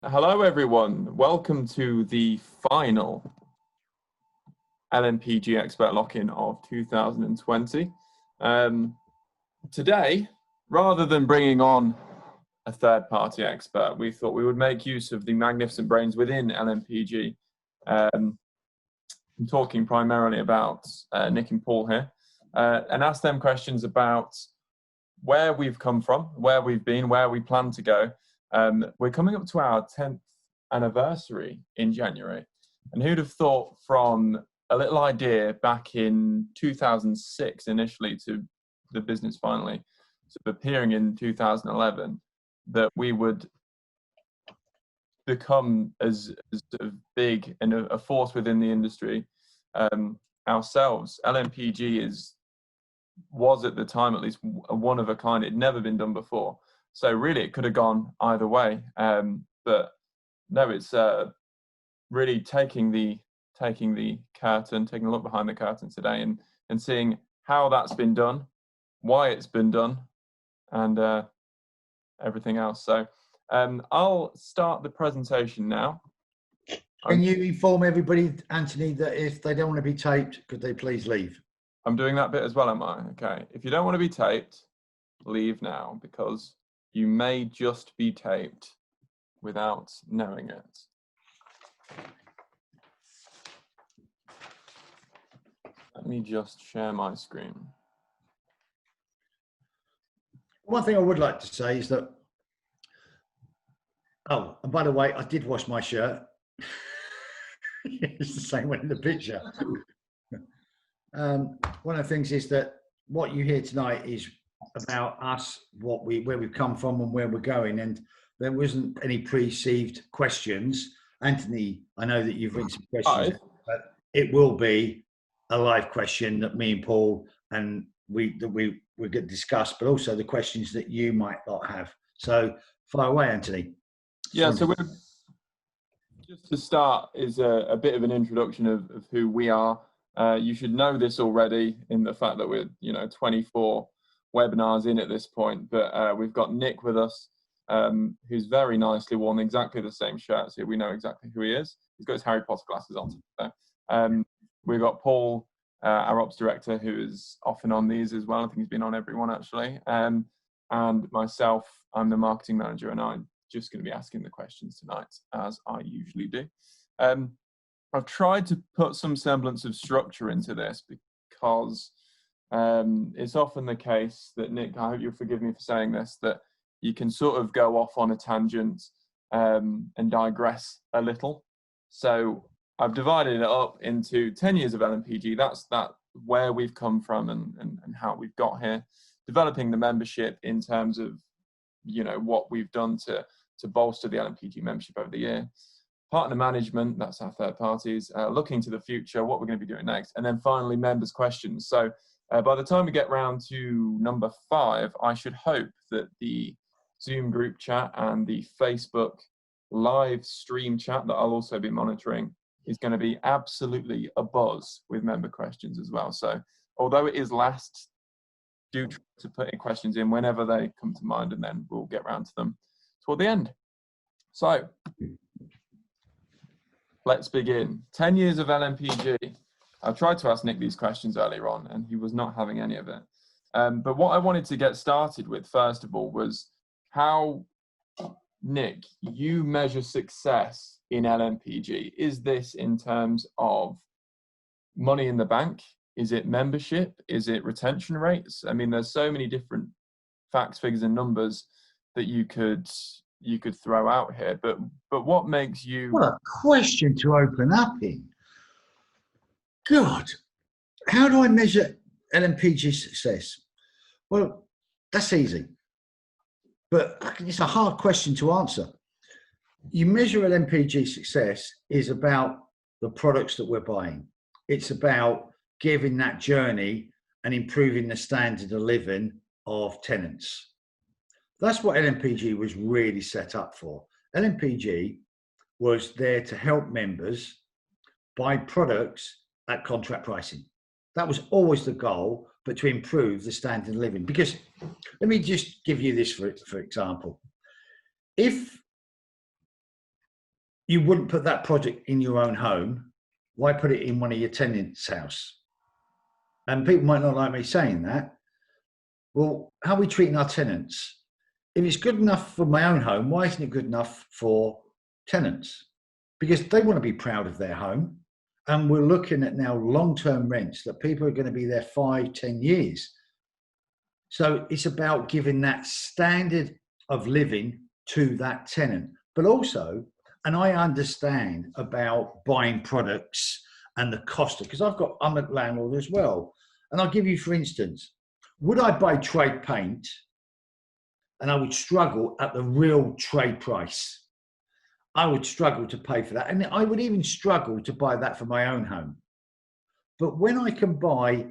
Hello everyone, welcome to the final LNPG Expert Lock-in of 2020. Today, rather than bringing on a third-party expert, we thought we would make use of the magnificent brains within LNPG. I'm talking primarily about Nick and Paul here, and ask them questions about where we've come from, where we've been, where we plan to go. We're coming up to our 10th anniversary in January. And who'd have thought from a little idea back in 2006 initially to the business finally sort of appearing in 2011 that we would become as sort of big and a force within the industry ourselves. LNPG was at the time at least a one of a kind. It'd never been done before. So really it could have gone either way. But no, it's really taking the curtain, taking a look behind the curtain today and seeing how that's been done, why it's been done, and everything else. So I'll start the presentation now. Can you inform everybody, Anthony, that if they don't want to be taped, could they please leave? I'm doing that bit as well, am I? Okay. If you don't want to be taped, leave now, because you may just be taped without knowing it. Let me just share my screen. One thing I would like to say is that, oh, and by the way, I did wash my shirt. It's the same one in the picture. One of the things is that what you hear tonight is about us, where we've come from and where we're going, and there wasn't any perceived questions. Anthony, I know that you've written some questions, but it will be a live question that me and Paul and we're going to discuss, but also the questions that you might not have. So fire away, Anthony. Yeah, so just to start is a bit of an introduction of who we are. You should know this already in the fact that we're 24 webinars in at this point, but we've got Nick with us, who's very nicely worn exactly the same shirt, so we know exactly who he is. He's got his Harry Potter glasses on. So, we've got Paul, our ops director, who is often on these as well. I think he's been on every one actually. And myself, I'm the marketing manager, and I'm just going to be asking the questions tonight, as I usually do. I've tried to put some semblance of structure into this because it's often the case that, Nick, I hope you'll forgive me for saying this, that you can sort of go off on a tangent and digress a little. So I've divided it up into 10 years of LNPG. That's where we've come from and how we've got here. Developing the membership in terms of, what we've done to bolster the LNPG membership over the year. Partner management, that's our third parties, looking to the future, what we're going to be doing next, and then finally members' questions. So by the time we get round to number 5, I should hope that the Zoom group chat and the Facebook live stream chat that I'll also be monitoring is going to be absolutely abuzz with member questions as well. So although it is last, do try to put in questions in whenever they come to mind, and then we'll get round to them toward the end. So let's begin. 10 years of LNPG. I tried to ask Nick these questions earlier on, and he was not having any of it. But what I wanted to get started with, first of all, was how, Nick, you measure success in LNPG. Is this in terms of money in the bank? Is it membership? Is it retention rates? I mean, there's so many different facts, figures, and numbers that you could throw out here, but what makes you... What a question to open up in. God, how do I measure LNPG success? Well, that's easy, but it's a hard question to answer. You measure LNPG success is about the products that we're buying. It's about giving that journey and improving the standard of living of tenants. That's what LNPG was really set up for. LNPG was there to help members buy products at contract pricing. That was always the goal, but to improve the standard of living. Because let me just give you this for example. If you wouldn't put that project in your own home. Why put it in one of your tenants' house? And people might not like me saying that. Well, how are we treating our tenants? If it's good enough for my own home, why isn't it good enough for tenants? Because they want to be proud of their home. And we're looking at now long-term rents that people are going to be there 5, 10 years. So it's about giving that standard of living to that tenant. But also, and I understand about buying products and the cost, because I'm a landlord as well. And I'll give you, for instance, would I buy trade paint and I would struggle at the real trade price? I would struggle to pay for that. And I would even struggle to buy that for my own home. But when I can buy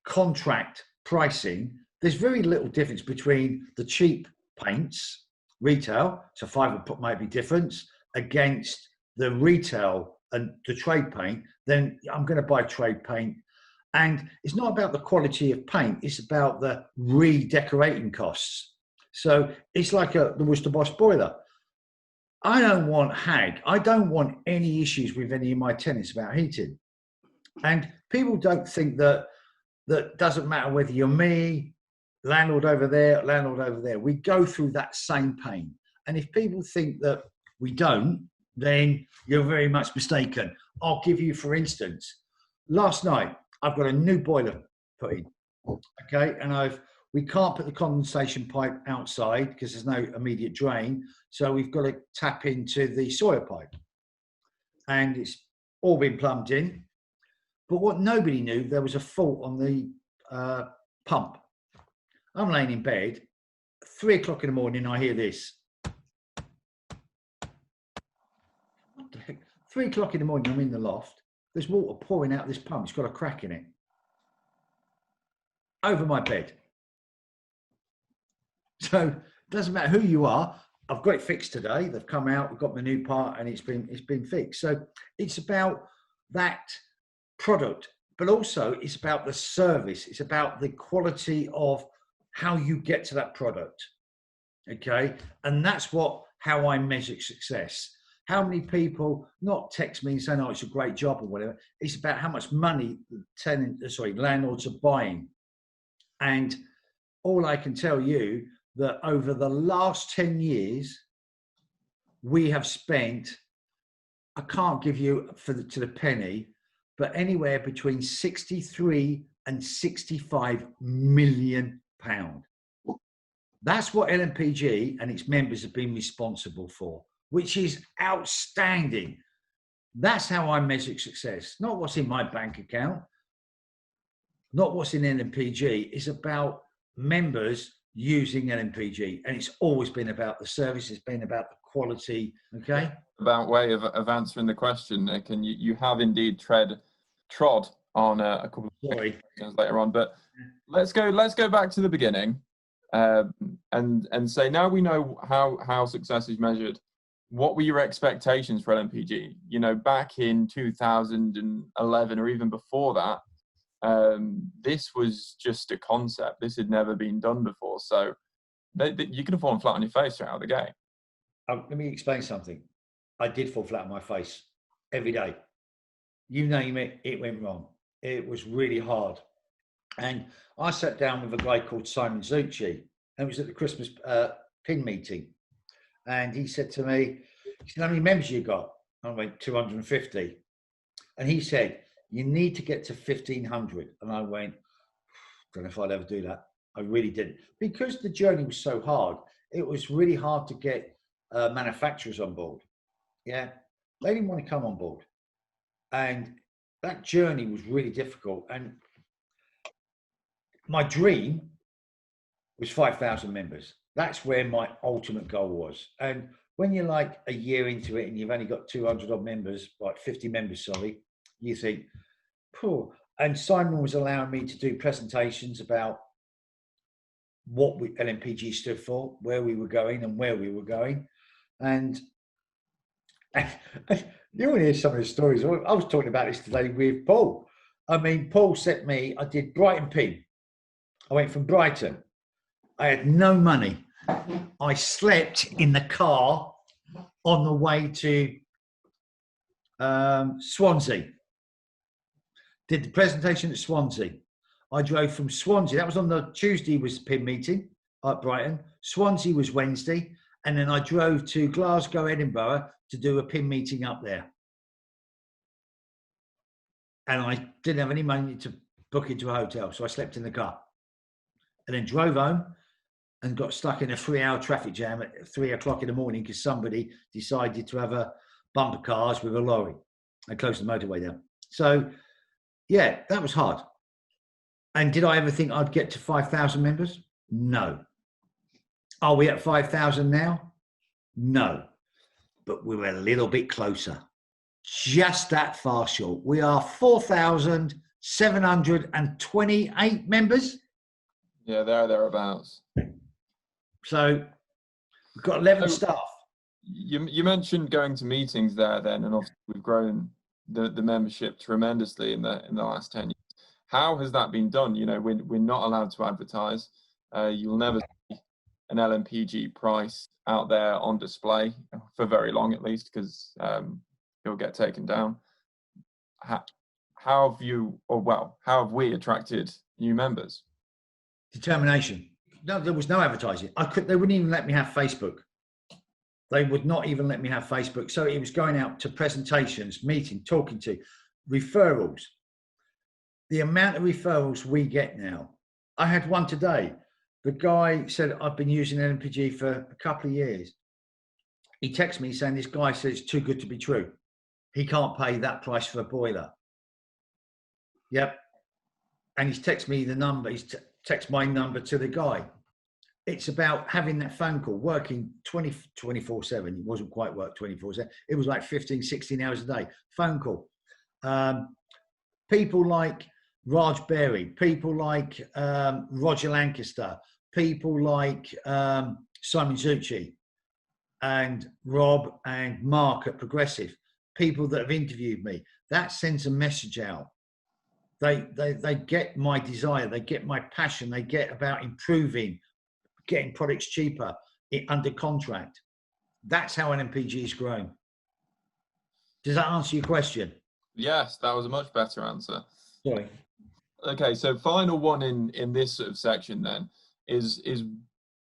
contract pricing, there's very little difference between the cheap paints, retail, so £5 might be difference, against the retail and the trade paint, then I'm going to buy trade paint. And it's not about the quality of paint, it's about the redecorating costs. So it's like the Worcester Boss boiler. I don't want I don't want any issues with any of my tenants about heating. And people don't think that doesn't matter whether you're me, landlord over there, we go through that same pain. And if people think that we don't, then you're very much mistaken. I'll give you, for instance, last night, I've got a new boiler put in, okay? And we can't put the condensation pipe outside because there's no immediate drain. So we've got to tap into the soil pipe. And it's all been plumbed in. But what nobody knew, there was a fault on the pump. I'm laying in bed, 3 o'clock in the morning, I hear this. What the heck? 3 o'clock in the morning, I'm in the loft. There's water pouring out of this pump. It's got a crack in it. Over my bed. So it doesn't matter who you are. I've got it fixed today. They've come out, we've got the new part, and it's been fixed. So it's about that product, but also it's about the service. It's about the quality of how you get to that product. Okay. And that's how I measure success. How many people not text me and saying, oh, it's a great job or whatever. It's about how much money landlords are buying. And all I can tell you that over the last 10 years, we have spent, I can't give you to the penny, but anywhere between 63 and 65 million pounds. That's what LNPG and its members have been responsible for, which is outstanding. That's how I measure success. Not what's in my bank account, not what's in LNPG. It's about members using LNPG, and it's always been about the service. It's been about the quality. Okay. About way of answering the question, Nick, and you have indeed trod on a couple of questions later on. But let's go back to the beginning, and say now we know how success is measured. What were your expectations for LNPG? You know, back in 2011 or even before that, this was just a concept. This had never been done before. So you could have fallen flat on your face right out of the gate. Let me explain something. I did fall flat on my face every day. You name it, it went wrong. It was really hard. And I sat down with a guy called Simon Zucci, and it was at the Christmas PIN meeting. And he said to me, how many members you got? I went, 250. And he said, you need to get to 1,500. And I went, don't know if I'd ever do that. I really didn't. Because the journey was so hard, it was really hard to get manufacturers on board. Yeah, they didn't want to come on board. And that journey was really difficult. And my dream was 5,000 members. That's where my ultimate goal was. And when you're like a year into it and you've only got 200 odd members, like 50 members, sorry, you think, poor. And Simon was allowing me to do presentations about what LNPG stood for, where we were going and where we were going. And you want to hear some of the stories. I was talking about this today with Paul. I mean, Paul sent me, I did Brighton Pin. I went from Brighton. I had no money. I slept in the car on the way to Swansea. Did the presentation at Swansea. I drove from Swansea. That was on the Tuesday was PIN meeting at Brighton. Swansea was Wednesday. And then I drove to Glasgow, Edinburgh to do a PIN meeting up there. And I didn't have any money to book into a hotel. So I slept in the car and then drove home and got stuck in a 3-hour traffic jam at 3 o'clock in the morning because somebody decided to have a bumper cars with a lorry and close the motorway down. So, yeah, that was hard. And did I ever think I'd get to 5,000 members? No. Are we at 5,000 now? No. But we're a little bit closer. Just that far short. We are 4,728 members. Yeah, thereabouts. So we've got 11 staff. You mentioned going to meetings there then, and obviously we've grown the membership tremendously in the last 10 years. How has that been done? You know, we're not allowed to advertise. You'll never see an LNPG price out there on display for very long, at least, because it'll get taken down. How have we attracted new members? Determination. No, there was no advertising. They wouldn't even let me have Facebook. They would not even let me have Facebook. So it was going out to presentations, meeting, talking to, referrals. The amount of referrals we get now. I had one today. The guy said, I've been using LNPG for a couple of years. He texted me saying, this guy says it's too good to be true. He can't pay that price for a boiler. Yep. And he's texted me the number. He's text my number to the guy. It's about having that phone call, working 24/7. It wasn't quite work 24/7. It was like 15, 16 hours a day. Phone call. People like Raj Berry, people like Roger Lancaster, people like Simon Zucci and Rob and Mark at Progressive, people that have interviewed me. That sends a message out. They get my desire, they get my passion, they get about improving, getting products cheaper, under contract. That's how LNPG has grown. Does that answer your question? Yes, that was a much better answer. Sorry. Okay, so final one in this sort of section then is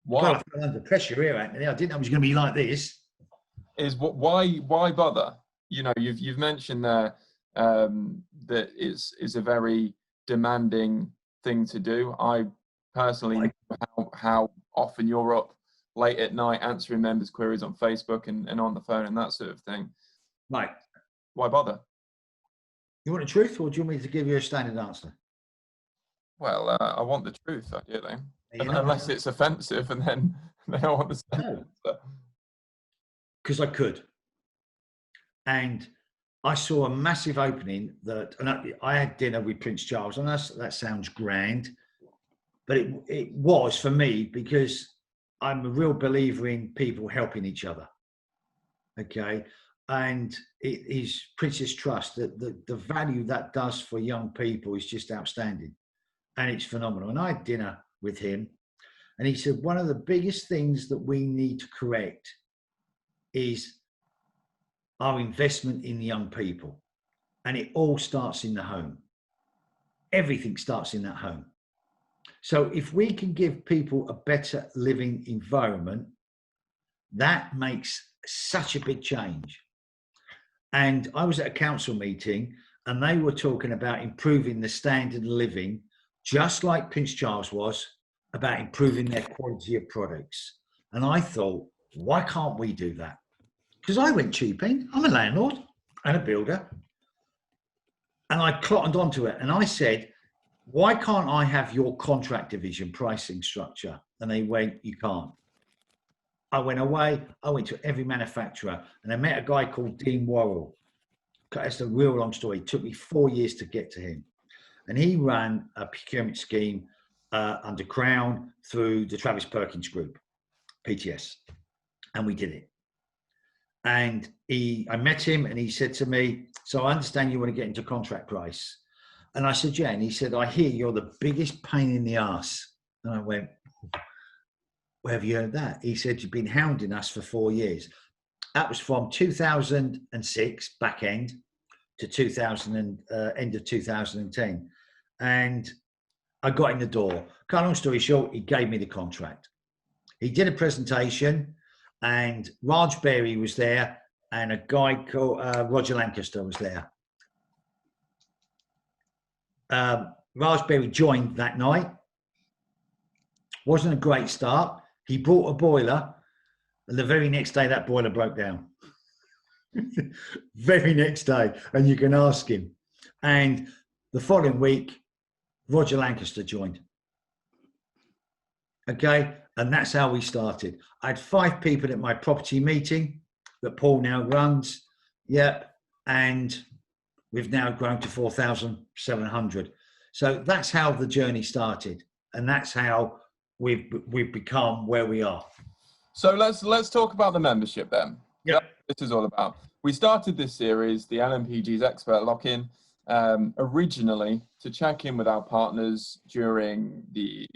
why. God, I feel under pressure here, Anthony. I didn't know it was going to be like this. Is why bother? You know, you've mentioned there that it's a very demanding thing to do. I personally know how often you're up late at night answering members' queries on Facebook and on the phone and that sort of thing. Right. Why bother? You want the truth, or do you want me to give you a standard answer? Well, I want the truth, ideally. Unless it's offensive, and then I want the standard answer. Because I could. And I saw a massive opening and I had dinner with Prince Charles, and that sounds grand, but it was for me because I'm a real believer in people helping each other. Okay. And it is Princess Trust, that the value that does for young people is just outstanding. And it's phenomenal. And I had dinner with him, and he said, one of the biggest things that we need to correct is our investment in young people. And it all starts in the home. Everything starts in that home. So if we can give people a better living environment, that makes such a big change. And I was at a council meeting, and they were talking about improving the standard of living, just like Prince Charles was, about improving their quality of products. And I thought, why can't we do that? Because I went cheaping. I'm a landlord and a builder. And I clotted onto it. And I said, why can't I have your contract division pricing structure? And they went, you can't. I went away. I went to every manufacturer, and I met a guy called Dean Worrell. That's a real long story. It took me 4 years to get to him. And he ran a procurement scheme under Crown through the Travis Perkins Group, PTS. And we did it. And I met him, and he said to me, so I understand you want to get into contract price. And I said, yeah. And he said, I hear you're the biggest pain in the ass. And I went, where have you heard that? He said, you've been hounding us for 4 years. That was from 2006 back end to 2000 and end of 2010, and I got in the door. Cut long story short, he gave me the contract. He did a presentation, and Raj Berry was there, and a guy called Roger Lancaster was there. Raj Berry joined that night. Wasn't a great start. He brought a boiler, and the very next day that boiler broke down. Very next day, and you can ask him. And the following week, Roger Lancaster joined. Okay, and that's how we started. I had 5 people at my property meeting that Paul now runs. Yep, and we've now grown to 4,700. So that's how the journey started, and that's how we've become where we are. So let's talk about the membership then. Yep. This is all about. We started this series, the LNPG's Expert Lock-In, originally to check in with our partners during the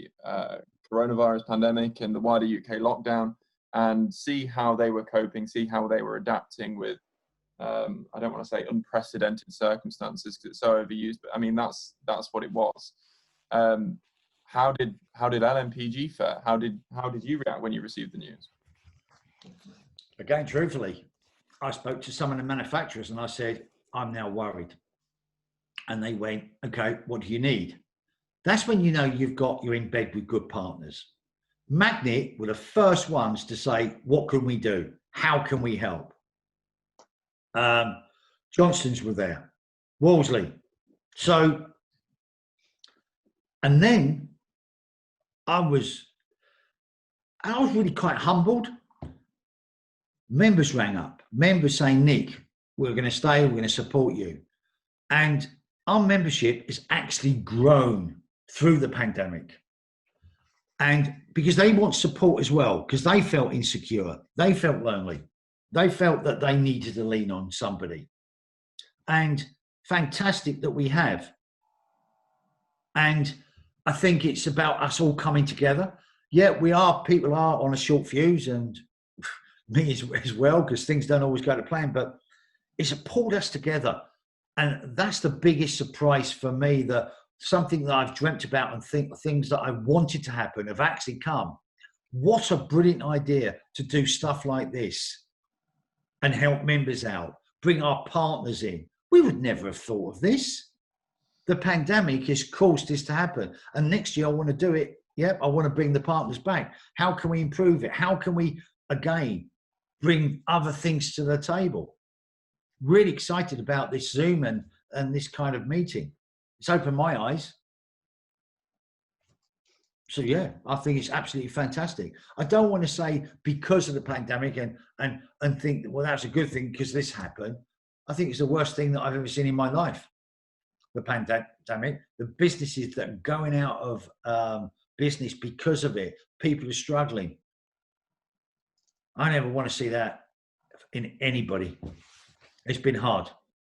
coronavirus pandemic and the wider UK lockdown, and see how they were coping, see how they were adapting with, I don't want to say unprecedented circumstances because it's so overused, but I mean, that's what it was. How did LNPG fare? How did you react when you received the news? Again, truthfully, I spoke to some of the manufacturers and I said, I'm now worried. And they went, okay, what do you need? That's when you know you're in bed with good partners. Magnet were the first ones to say, what can we do? How can we help? Johnston's were there, Wolseley. So, and then I was really quite humbled. Members rang up, members saying, Nick, we're going to stay, we're going to support you. And our membership has actually grown through the pandemic. And because they want support as well, because they felt insecure, they felt lonely, they felt that they needed to lean on somebody. And fantastic that we have. And I think it's about us all coming together. Yeah, people are on a short fuse, and me as well, because things don't always go to plan, but it's pulled us together. And that's the biggest surprise for me, that something that I've dreamt about and things that I wanted to happen have actually come. What a brilliant idea to do stuff like this and help members out, bring our partners in. We would never have thought of this. The pandemic has caused this to happen. And next year I want to do it. Yep, I want to bring the partners back. How can we improve it? How can we, again, bring other things to the table? Really excited about this Zoom and this kind of meeting. It's opened my eyes. So yeah, I think it's absolutely fantastic. I don't want to say because of the pandemic and think, well, that's a good thing because this happened. I think it's the worst thing that I've ever seen in my life. The pandemic, the businesses that are going out of business because of it, people are struggling. I never want to see that in anybody. It's been hard,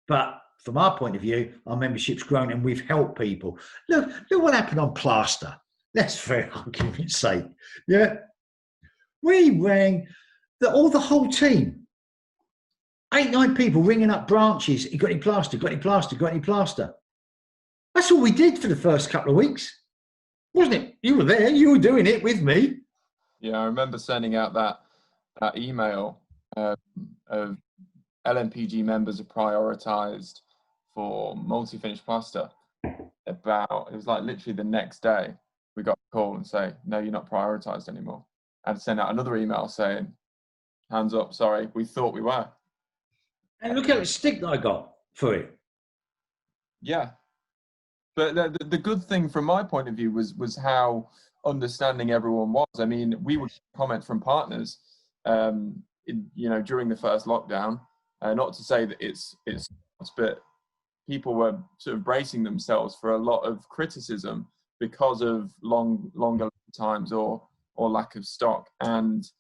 but from our point of view, our membership's grown and we've helped people. Look what happened on plaster. That's for argument's sake. Yeah, we rang the whole team. 8-9 people ringing up branches. You got any plaster? Got any plaster? Got any plaster? That's all we did for the first couple of weeks, wasn't it? You were there. You were doing it with me. Yeah, I remember sending out that email of LNPG members are prioritised for multi-finish plaster. It was like literally the next day we got a call and say, no, you're not prioritised anymore. I had to send out another email saying, hands up, sorry, we thought we were. And look at the stick that I got for it. Yeah. But the good thing from my point of view was how understanding everyone was. I mean, we would comment from partners, during the first lockdown. Not to say that it's, but people were sort of bracing themselves for a lot of criticism because of longer times or lack of stock. And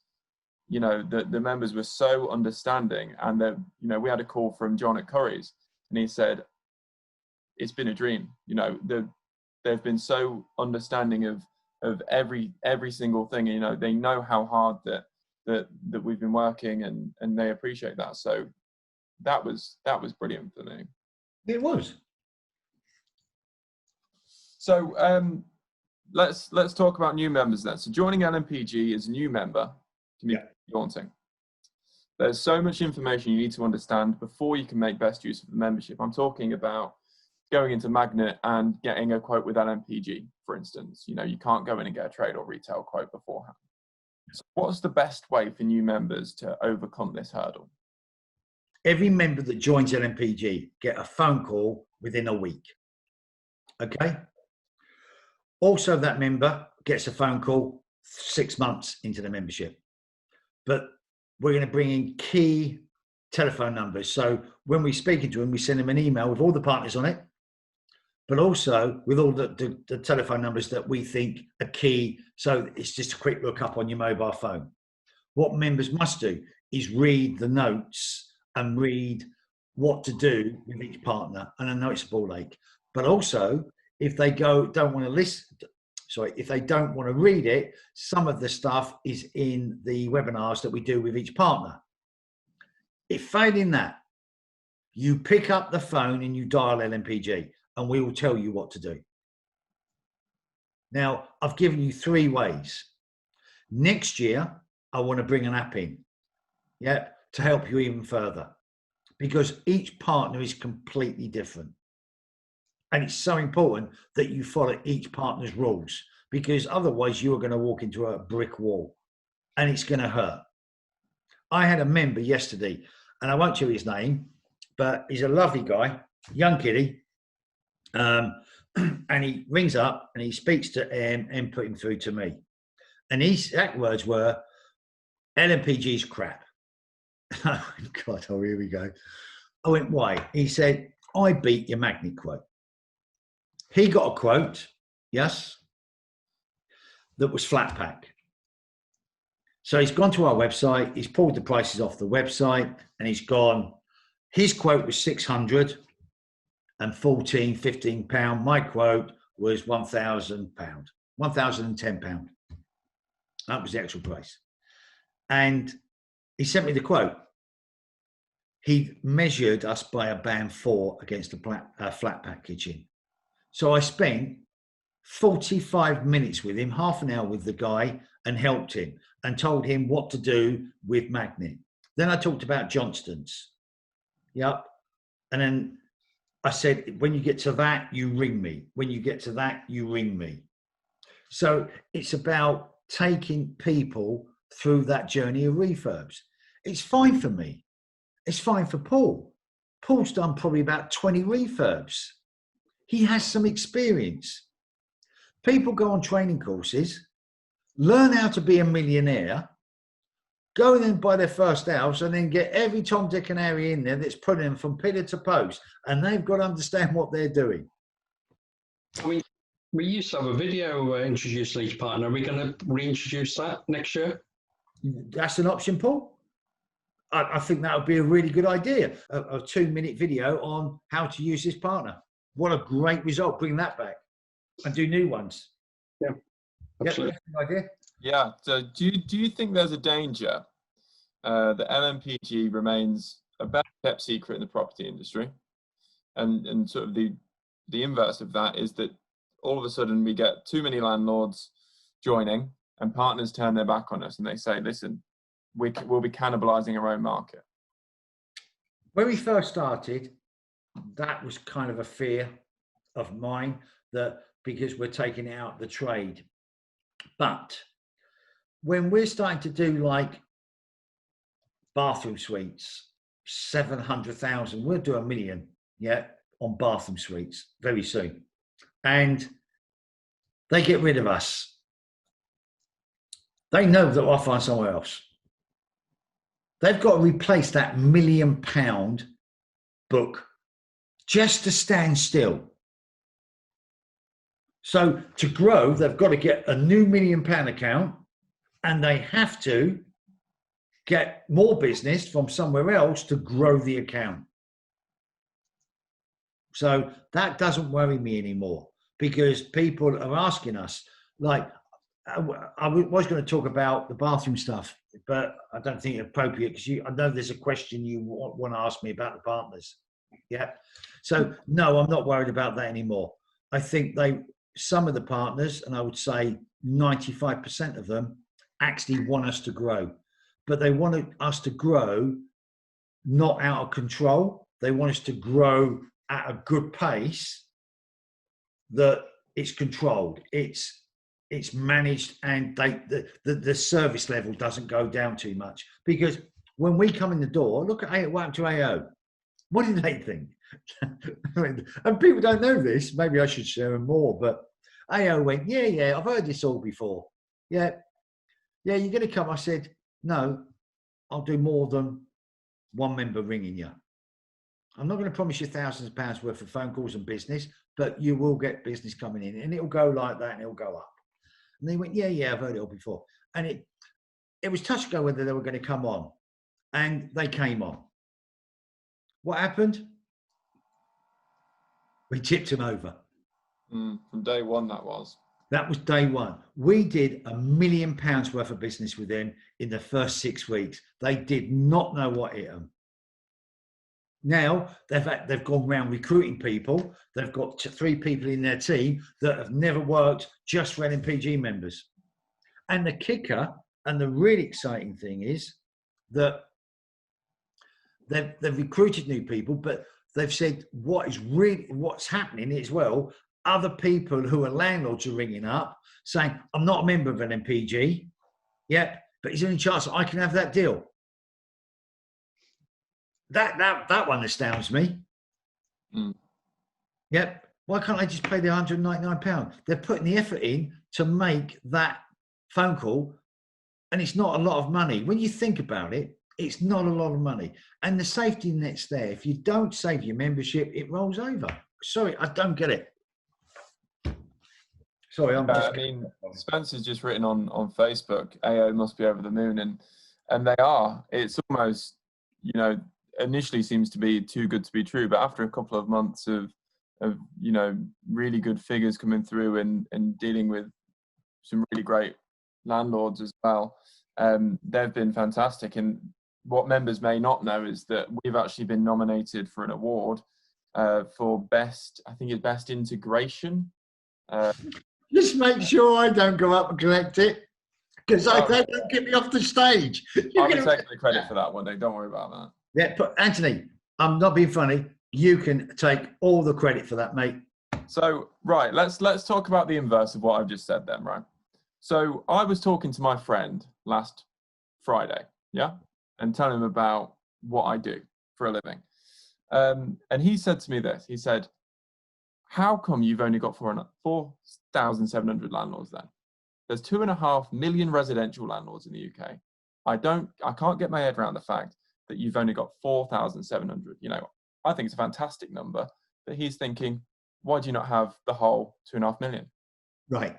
the members were so understanding. And we had a call from John at Curry's, and he said, it's been a dream. They've been so understanding of every single thing. They know how hard that that we've been working, and they appreciate that. So that was brilliant for me. It was. So let's talk about new members then. So joining LNPG as a new member can be daunting. There's so much information you need to understand before you can make best use of the membership. I'm talking about going into Magnet and getting a quote with LNPG, for instance. You know, you can't go in and get a trade or retail quote beforehand. So what's the best way for new members to overcome this hurdle? Every member that joins LNPG get a phone call within a week. Okay. Also, that member gets a phone call 6 months into the membership. But we're going to bring in key telephone numbers. So when we're speaking to them, we send them an email with all the partners on it, but also with all the telephone numbers that we think are key. So it's just a quick look up on your mobile phone. What members must do is read the notes and read what to do with each partner. And I know it's a ball ache, but also if they don't want to listen, if they don't want to read it, some of the stuff is in the webinars that we do with each partner. If failing that, you pick up the phone and you dial LNPG and we will tell you what to do. Now, I've given you 3 ways. Next year, I want to bring an app in, to help you even further, because each partner is completely different. And it's so important that you follow each partner's rules, because otherwise you are going to walk into a brick wall and it's going to hurt. I had a member yesterday, and I won't tell you his name, but he's a lovely guy, young kiddie. And he rings up and he speaks to and put him through to me. And his exact words were, LNPG's crap. Oh, God, oh, here we go. I went, why? He said, I beat your Magnet quote. He got a quote, yes, that was flat pack. So he's gone to our website, he's pulled the prices off the website, and he's gone, his quote was £614, £15. My quote was £1,000, £1,010. That was the actual price. And he sent me the quote. He measured us by a band 4 against a flat pack kitchen. So I spent 45 minutes with him, half an hour with the guy, and helped him and told him what to do with Magnet. Then I talked about Johnston's. Yep. And then I said, when you get to that, you ring me. When you get to that, you ring me. So it's about taking people through that journey of refurbs. It's fine for me. It's fine for Paul. Paul's done probably about 20 refurbs. He has some experience. People go on training courses, learn how to be a millionaire, go and then buy their first house, and then get every Tom, Dick and Harry in there that's putting them from pillar to post, and they've got to understand what they're doing. I mean, we used to have a video introduced to each partner. Are we going to reintroduce that next year? That's an option, Paul. I think that would be a really good idea, a 2-minute video on how to use this partner. What a great result. Bring that back and do new ones. Yeah, absolutely. Yeah, idea. Yeah. So do you think there's a danger that LNPG remains a best kept secret in the property industry? And sort of the inverse of that is that all of a sudden we get too many landlords joining and partners turn their back on us and they say, listen, we'll be cannibalizing our own market. When we first started, that was kind of a fear of mine, that because we're taking out the trade. But when we're starting to do like bathroom suites, 700,000, we'll do 1 million, on bathroom suites very soon. And they get rid of us. They know that I'll find somewhere else. They've got to replace that £1 million book just to stand still. So to grow, they've got to get a new £1 million account, and they have to get more business from somewhere else to grow the account. So that doesn't worry me anymore, because people are asking us, like, I was going to talk about the bathroom stuff, but I don't think it's appropriate because I know there's a question you want to ask me about the partners. Yeah. So no, I'm not worried about that anymore. I think some of the partners, and I would say 95% of them, actually want us to grow, but they want us to grow not out of control. They want us to grow at a good pace that it's controlled, it's managed, and the service level doesn't go down too much. Because when we come in the door, look at what happened to AO. What did they think? And people don't know this. Maybe I should share them more. But AO went, yeah, I've heard this all before. Yeah, you're going to come. I said, no, I'll do more than one member ringing you. I'm not going to promise you thousands of pounds worth of phone calls and business, but you will get business coming in, and it'll go like that, and it'll go up. And they went, yeah, I've heard it all before. And it was touch and go whether they were going to come on, and they came on. What happened? We tipped them over. From day one, that was. That was day one. We did £1 million worth of business with them in the first 6 weeks. They did not know what hit them. Now they've gone around recruiting people. They've got 3 people in their team that have never worked just for LNPG members. And the kicker and the really exciting thing is that they've recruited new people, but they've said what's happening as well. Other people who are landlords are ringing up saying, I'm not a member of LNPG, yeah, but is there any chance I can have that deal? That one astounds me. Yep. Why can't I just pay the £199? They're putting the effort in to make that phone call, and it's not a lot of money. When you think about it, it's not a lot of money. And the safety net's there. If you don't save your membership, it rolls over. Sorry, I don't get it. Sorry, I mean, Spencer's just written on Facebook, AO must be over the moon, and they are. It's almost, initially seems to be too good to be true, but after a couple of months of really good figures coming through and dealing with some really great landlords as well, they've been fantastic. And what members may not know is that we've actually been nominated for an award for best integration. Just make sure I don't go up and collect it, because they don't get me off the stage. I'll be taking the credit for that one day. Don't worry about that. Yeah, but Anthony, I'm not being funny. You can take all the credit for that, mate. So, right, let's talk about the inverse of what I've just said then, right? So I was talking to my friend last Friday, yeah, and telling him about what I do for a living. And he said to me this, he said, how come you've only got 4,700 landlords then? There's 2.5 million residential landlords in the UK. I can't get my head around the fact that you've only got 4,700. I think it's a fantastic number, but he's thinking, why do you not have the whole 2.5 million? Right.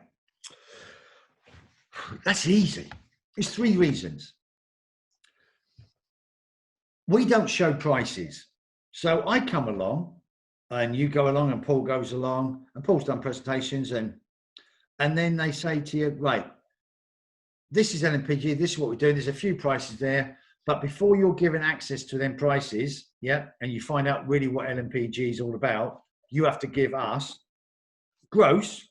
That's easy. There's 3 reasons. We don't show prices. So I come along and you go along and Paul goes along, and Paul's done presentations, and then they say to you, right, this is LNPG, this is what we're doing. There's a few prices there, but before you're given access to them prices, yeah, and you find out really what LNPG is all about, you have to give us gross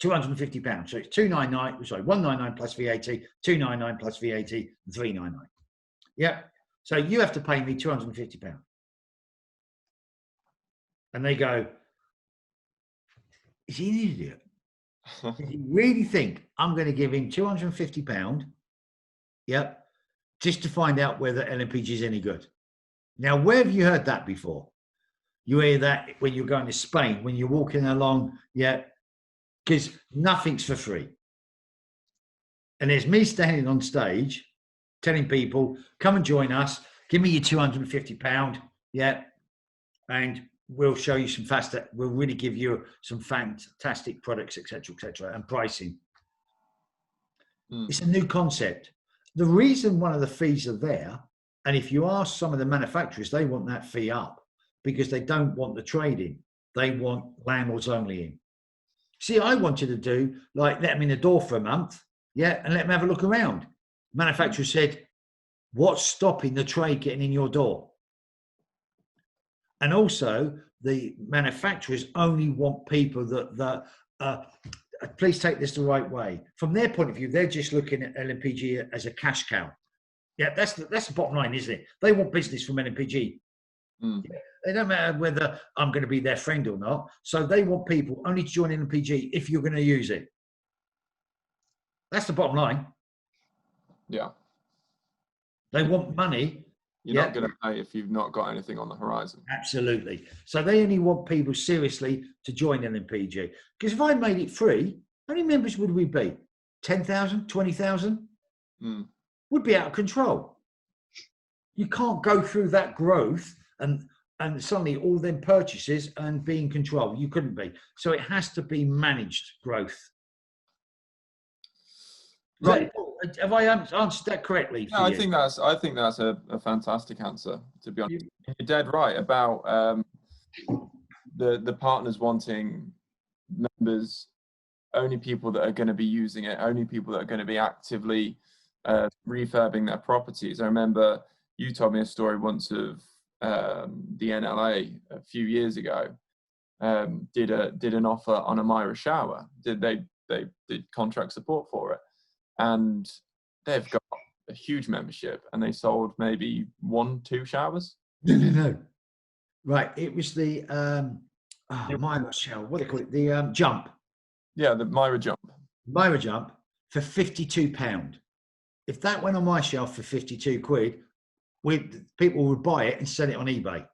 £250. So it's 199 plus VAT, 299 plus VAT, 399. Yeah. So you have to pay me £250. And they go, is he an idiot? Does he really think I'm going to give him £250? Yep. Just to find out whether LNPG is any good. Now, where have you heard that before? You hear that when you're going to Spain, when you're walking along, yeah, because nothing's for free. And there's me standing on stage telling people, come and join us, give me your £250, yeah, and we'll show you we'll really give you some fantastic products, etc., and pricing. It's a new concept. The reason one of the fees are there, and if you ask some of the manufacturers, they want that fee up because they don't want the trading. They want landlords only in. See, I wanted to do like let them in the door for a month, yeah, and let them have a look around. Manufacturer said, what's stopping the trade getting in your door? And also, the manufacturers only want people that please take this the right way. From their point of view, they're just looking at LNPG as a cash cow. Yeah, that's the bottom line, isn't it? They want business from LNPG. Mm. Yeah, it don't matter whether I'm going to be their friend or not. So they want people only to join LNPG if you're going to use it. That's the bottom line. Yeah. They want money. You're not going to pay if you've not got anything on the horizon. Absolutely. So they only want people seriously to join LNPG. Because if I made it free, how many members would we be? 10,000, 20,000? Mm. Would be out of control. You can't go through that growth and suddenly all them purchases and be in control. You couldn't be. So it has to be managed growth. Right. Have I answered that correctly? Yeah, I think that's a fantastic answer, to be honest. You're dead right about the partners wanting members, only people that are going to be using it, only people that are going to be actively refurbing their properties. I remember you told me a story once of the NLA a few years ago did an offer on a Myra shower. They did contract support for it, and they've got a huge membership, and they sold maybe 1-2 showers. No. Right, it was the Myra shower. What do they call it? The jump. Yeah, the Myra jump. Myra jump for £52. If that went on my shelf for 52 quid, people would buy it and sell it on eBay.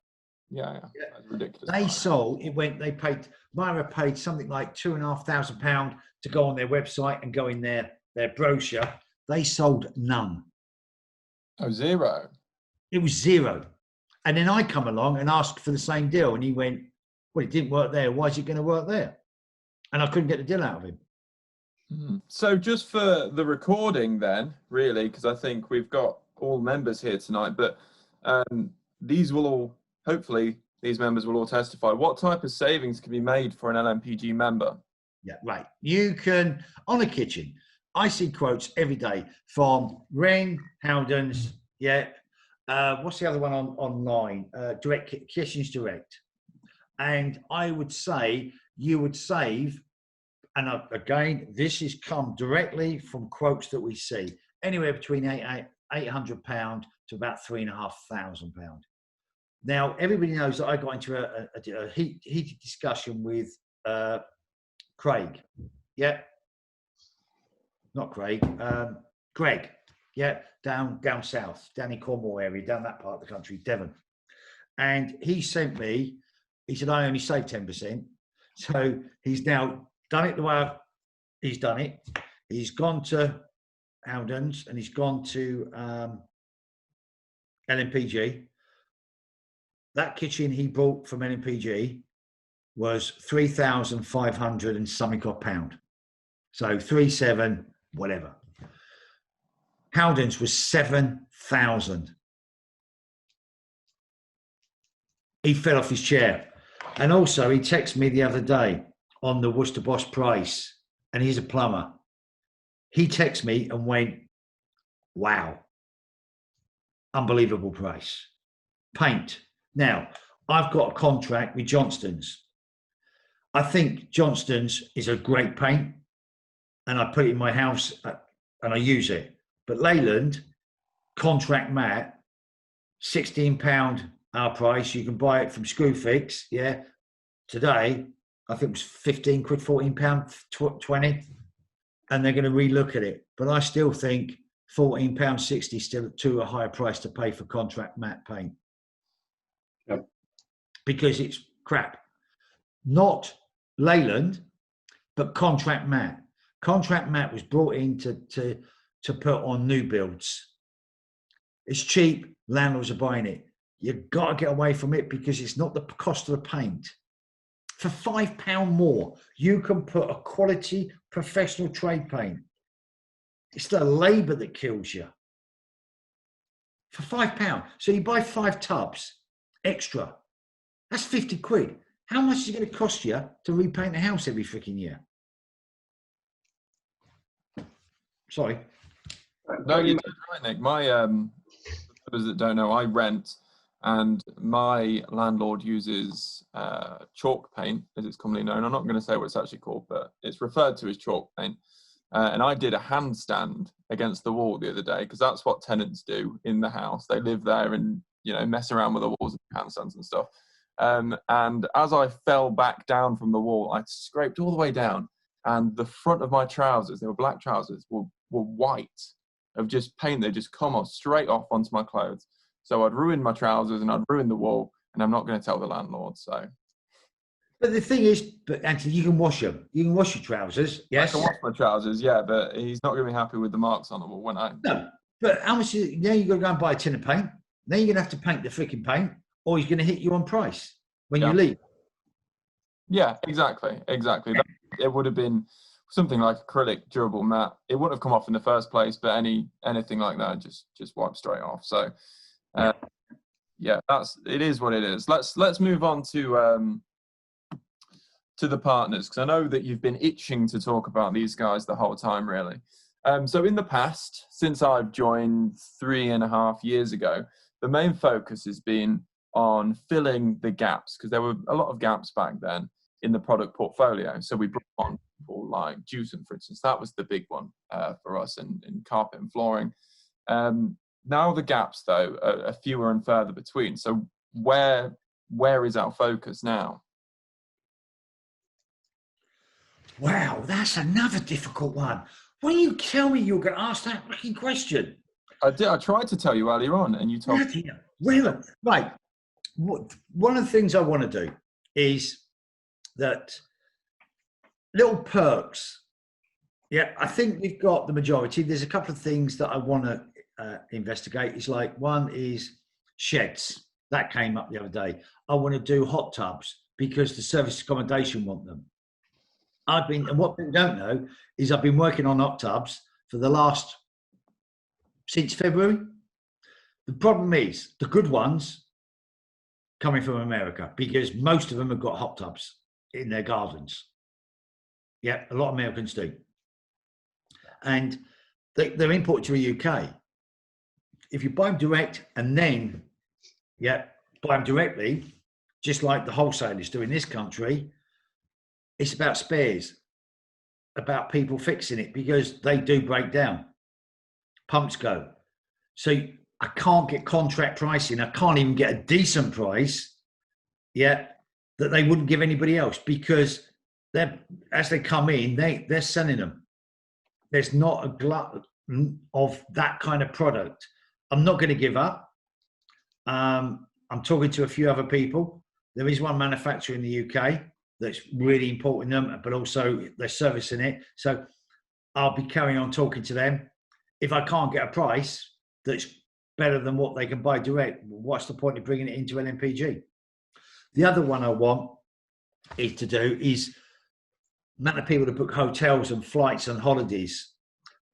Yeah. That's ridiculous. They sold it. Myra paid something like £2,500 to go on their website and go in their brochure. They sold none. Oh, zero. It was zero. And then I come along and asked for the same deal, and he went, well, it didn't work there. Why is it going to work there? And I couldn't get the deal out of him. Mm. So just for the recording then, really, because I think we've got all members here tonight, but these will all, hopefully, these members will all testify. What type of savings can be made for an LNPG member? Yeah, right. You can, on a kitchen, I see quotes every day from Ring, Howdens, what's the other one online? Direct Kitchens Direct. And I would say you would save, and again, this has come directly from quotes that we see, anywhere between £800 to about £3,500. Now, everybody knows that I got into a heated discussion with Craig. Yeah. Not Craig. Greg. Yeah. Down south, down in Cornwall area, down that part of the country, Devon. And he sent me, he said, I only saved 10%. So he's now done it the way he's done it. He's gone to Howdens and he's gone to LNPG. That kitchen he bought from LNPG was 3,500 and something odd pound. So 3,700, whatever. Howdens was 7,000. He fell off his chair. And also he texted me the other day on the Worcester Boss price, and he's a plumber. He texted me and went, wow, unbelievable price. Paint. Now, I've got a contract with Johnston's. I think Johnston's is a great paint, and I put it in my house and I use it. But Leyland, contract matte, £16 our price. You can buy it from Screwfix. Yeah. Today, I think it was 15 quid, £14, 20. And they're going to relook at it. But I still think £14.60 still too a higher price to pay for contract matte paint. Yep. Because it's crap. Not Leyland, but contract matte. Contract matte was brought in to put on new builds. It's cheap. Landlords are buying it. You've got to get away from it because it's not the cost of the paint. For £5 more, you can put a quality professional trade paint. It's the labour that kills you. For £5. So you buy 5 tubs extra. That's 50 quid. How much is it going to cost you to repaint the house every freaking year? Sorry. No, you're totally right, Nick. My for those that don't know, I rent, and my landlord uses chalk paint, as it's commonly known. I'm not going to say what it's actually called, but it's referred to as chalk paint. And I did a handstand against the wall the other day, because that's what tenants do in the house. They live there and, you know, mess around with the walls and handstands and stuff. And as I fell back down from the wall, I scraped all the way down, and the front of my trousers, they were black trousers, were white of just paint. They just come off straight off onto my clothes. So I'd ruined my trousers and I'd ruined the wall, and I'm not going to tell the landlord. So, But the thing is, but Anthony, you can wash them. You can wash your trousers. Yes. I can wash my trousers, yeah, but he's not going to be happy with the marks on the wall when I. No, but how much? Now you got to go and buy a tin of paint. Then you're going to have to paint the freaking paint, or he's going to hit you on price when you leave. Yeah, exactly. It would have been something like acrylic durable matte. It wouldn't have come off in the first place, but anything like that just wipes straight off. So, yeah, it is what it is. Let's move on to the partners, because I know that you've been itching to talk about these guys the whole time, really. So in the past, since I've joined 3.5 years ago, the main focus has been on filling the gaps, because there were a lot of gaps back then in the product portfolio. So we brought on people like Jewson, for instance. That was the big one for us in carpet and flooring. Now the gaps, though, are fewer and further between. So where is our focus now? Wow, that's another difficult one. When you tell me you're going to ask that fucking question, I tried to tell you earlier on, and you told me. Well, right. One of the things I want to do is that little perks. Yeah, I think we've got the majority. There's a couple of things that I want to investigate. It's like, one is sheds. That came up the other day. I want to do hot tubs because the service accommodation want them. And what people don't know is I've been working on hot tubs since February. The problem is the good ones coming from America, because most of them have got hot tubs in their gardens. Yeah, a lot of Americans do. And they're imported to the UK. If you buy them direct and then, buy them directly, just like the wholesalers do in this country, it's about spares, about people fixing it, because they do break down. Pumps go. So I can't get contract pricing. I can't even get a decent price, that they wouldn't give anybody else, because as they come in, they're selling them. There's not a glut of that kind of product. I'm not going to give up. I'm talking to a few other people. There is one manufacturer in the UK that's really importing them, but also they're servicing it. So I'll be carrying on talking to them. If I can't get a price that's better than what they can buy direct, what's the point of bringing it into LNPG? The other one I want is amount of people to book hotels and flights and holidays.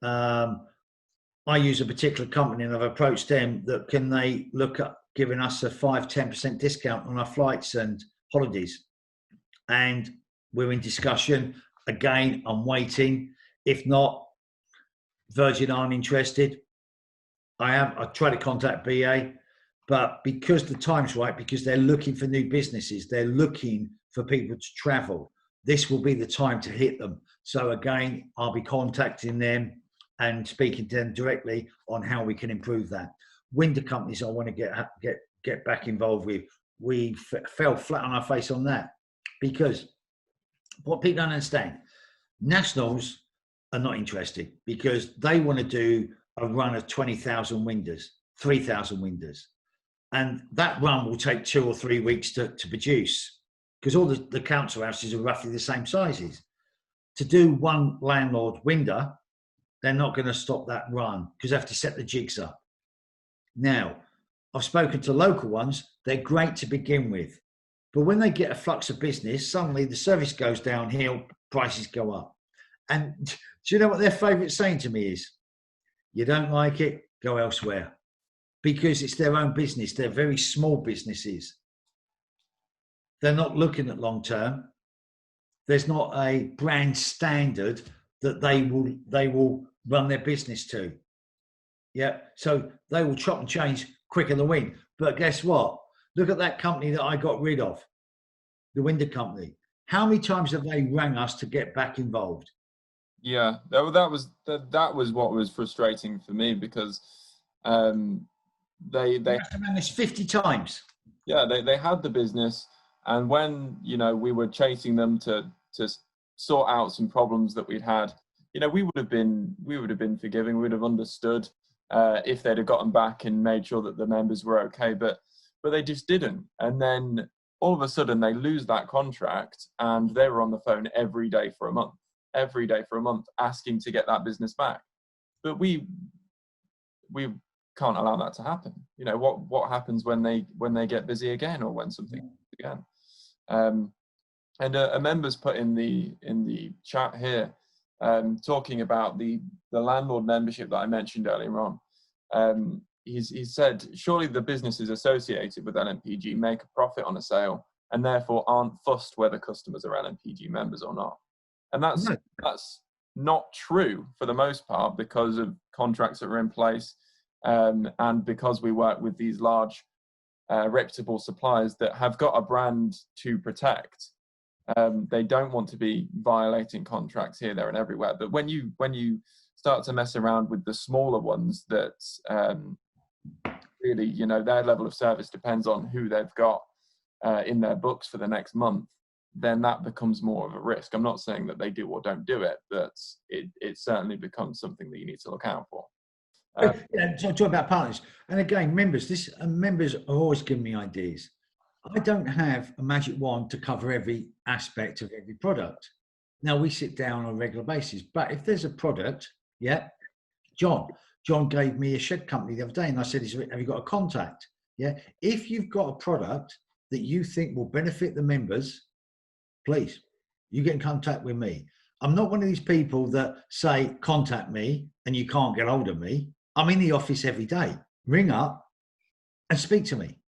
I use a particular company, and I've approached them that can they look at giving us a 5-10% discount on our flights and holidays. And we're in discussion. Again, I'm waiting. If not, Virgin aren't interested. I try to contact BA, but because the time's right, because they're looking for new businesses, they're looking for people to travel, this will be the time to hit them. So again, I'll be contacting them and speaking to them directly on how we can improve that. Window companies I want to get back involved with. We fell flat on our face on that, because what people don't understand, nationals are not interested, because they want to do a run of 20,000 windows, 3,000 windows. And that run will take 2 or 3 weeks to produce, because all the council houses are roughly the same sizes. To do one landlord window, they're not going to stop that run, because they have to set the jigs up. Now, I've spoken to local ones. They're great to begin with. But when they get a flux of business, suddenly the service goes downhill, prices go up. And do you know what their favourite saying to me is? You don't like it, go elsewhere. Because it's their own business. They're very small businesses. They're not looking at long term. There's not a brand standard that they will run their business to. Yeah, so they will chop and change quicker than the wind. But guess what? Look at that company that I got rid of, the window company. How many times have they rang us to get back involved? Yeah, that was what was frustrating for me, because they rang us 50 times. Yeah, they had the business, and when we were chasing them to sort out some problems that we'd had, we would have been forgiving. We would have understood if they'd have gotten back and made sure that the members were okay, but they just didn't. And then all of a sudden they lose that contract, and they were on the phone every day for a month asking to get that business back. But we can't allow that to happen. What happens when they get busy again, or when something again? And a member's put in the chat here, talking about the landlord membership that I mentioned earlier on. He said, surely the businesses associated with LNPG make a profit on a sale, and therefore aren't fussed whether customers are LNPG members or not. And that's not true for the most part, because of contracts that are in place, and because we work with these large reputable suppliers that have got a brand to protect. They don't want to be violating contracts here, there and everywhere. But when you start to mess around with the smaller ones that really, their level of service depends on who they've got in their books for the next month, then that becomes more of a risk. I'm not saying that they do or don't do it, but it certainly becomes something that you need to look out for. Talk about partners. And again, members are always giving me ideas. I don't have a magic wand to cover every aspect of every product. Now, we sit down on a regular basis, but if there's a product, John gave me a shed company the other day, and I said, have you got a contact? Yeah. If you've got a product that you think will benefit the members, please, you get in contact with me. I'm not one of these people that say, contact me, and you can't get hold of me. I'm in the office every day. Ring up and speak to me.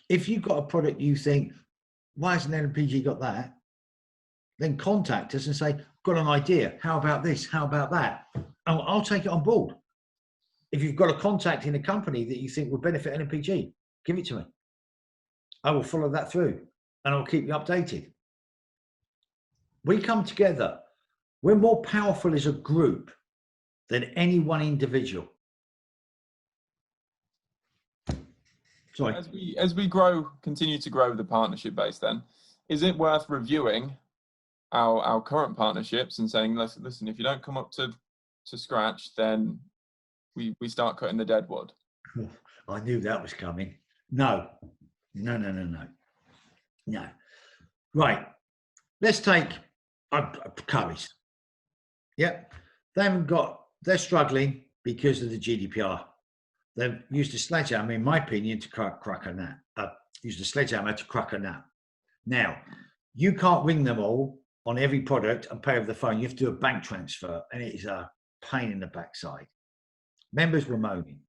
If you've got a product you think, why hasn't LNPG got that? Then contact us and say, got an idea. How about this? How about that? And I'll take it on board. If you've got a contact in a company that you think would benefit LNPG, give it to me. I will follow that through, and I'll keep you updated. We come together. We're more powerful as a group than any one individual. Sorry. As we continue to grow the partnership base, then is it worth reviewing our current partnerships and saying, listen, if you don't come up to scratch, then we start cutting the dead wood? I knew that was coming. No. Right. Let's take Currys. Yep. They're struggling because of the GDPR. They've used a sledgehammer, in my opinion, to crack a nut. Used a sledgehammer to crack a nut. Now, you can't ring them all on every product and pay over the phone. You have to do a bank transfer, and it is a pain in the backside. Members were moaning,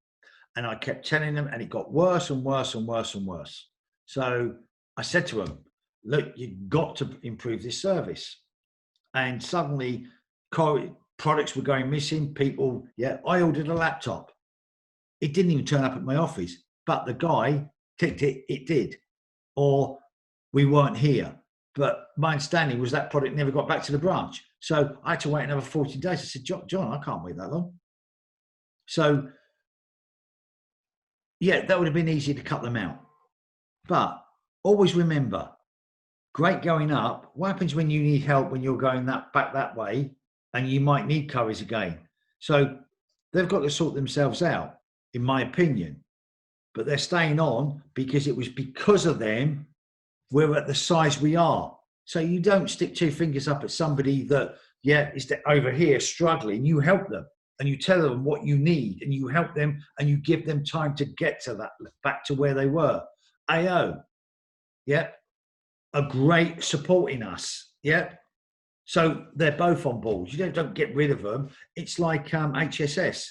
and I kept telling them, and it got worse and worse and worse and worse. So I said to them, look, you've got to improve this service. And suddenly, products were going missing. People, I ordered a laptop. It didn't even turn up at my office, but the guy ticked it did. Or we weren't here. But my understanding was that product never got back to the branch. So I had to wait another 14 days. I said, John, I can't wait that long. So, that would have been easy to cut them out. But always remember, great going up. What happens when you need help when you're going back that way, and you might need Currys again? So they've got to sort themselves out, in my opinion. But they're staying on because it was because of them we're at the size we are. So you don't stick two fingers up at somebody that, is over here struggling. You help them and you tell them what you need, and you help them and you give them time to get to that, back to where they were. AO, a great supporting us. So they're both on board. You don't get rid of them. It's like HSS.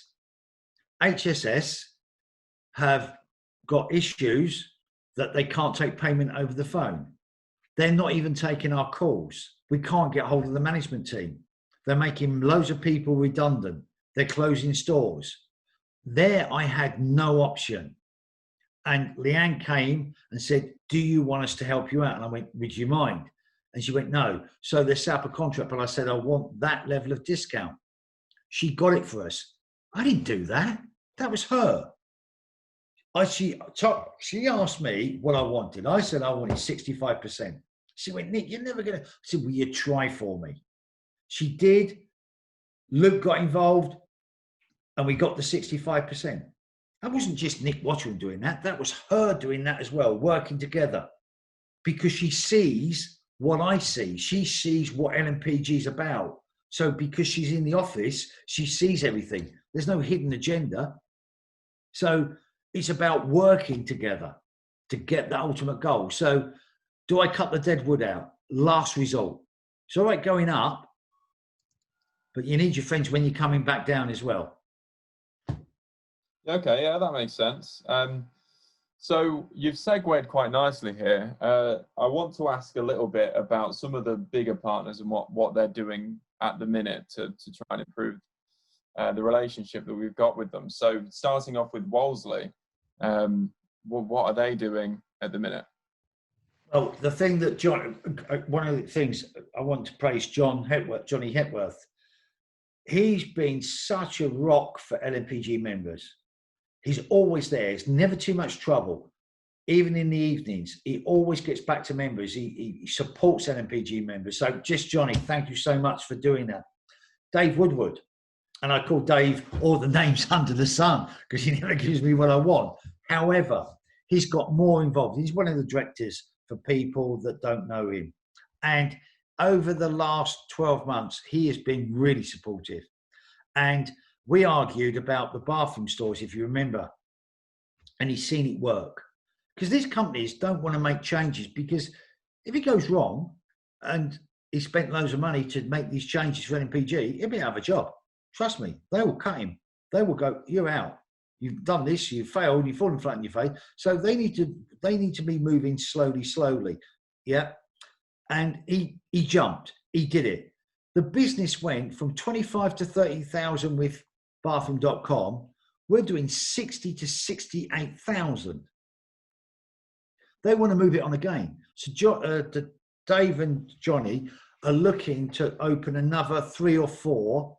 HSS have got issues that they can't take payment over the phone. They're not even taking our calls. We can't get hold of the management team. They're making loads of people redundant. They're closing stores. There, I had no option. And Leanne came and said, do you want us to help you out? And I went, would you mind? And she went, no. So they set up a contract, but I said, I want that level of discount. She got it for us. I didn't do that. That was her. She asked me what I wanted. I said I wanted 65%. She went, Nick, you're never going to. I said, will you try for me? She did. Luke got involved and we got the 65%. That wasn't just Nick Watchorn doing that. That was her doing that as well, working together. Because she sees what I see. She sees what LNPG is about. So because she's in the office, she sees everything. There's no hidden agenda. So it's about working together to get the ultimate goal. So do I cut the dead wood out? Last resort. It's all right going up, but you need your friends when you're coming back down as well. Okay, yeah, that makes sense. So you've segued quite nicely here. I want to ask a little bit about some of the bigger partners and what they're doing at the minute to try and improve the relationship that we've got with them. So starting off with Wolseley, what are they doing at the minute? Well, the thing that one of the things I want to praise Johnny Hepworth. He's been such a rock for LNPG members. He's always there. It's never too much trouble. Even in the evenings, he always gets back to members. He supports LNPG members. So just Johnny, thank you so much for doing that. Dave Woodward, and I call Dave all the names under the sun because he never gives me what I want. However, he's got more involved. He's one of the directors for people that don't know him. And over the last 12 months, he has been really supportive. And we argued about the bathroom stores, if you remember, and he's seen it work. Because these companies don't want to make changes, because if it goes wrong and he spent loads of money to make these changes for LNPG, he'll be out of a job. Trust me, they will cut him. They will go, you're out. You've done this, you've failed, you've fallen flat on your face. So they need to be moving slowly. Yeah. And he jumped. He did it. The business went from 25 to 30,000 with bathroom.com. We're doing 60 to 68,000. They want to move it on again. So Dave and Johnny are looking to open another 3 or 4,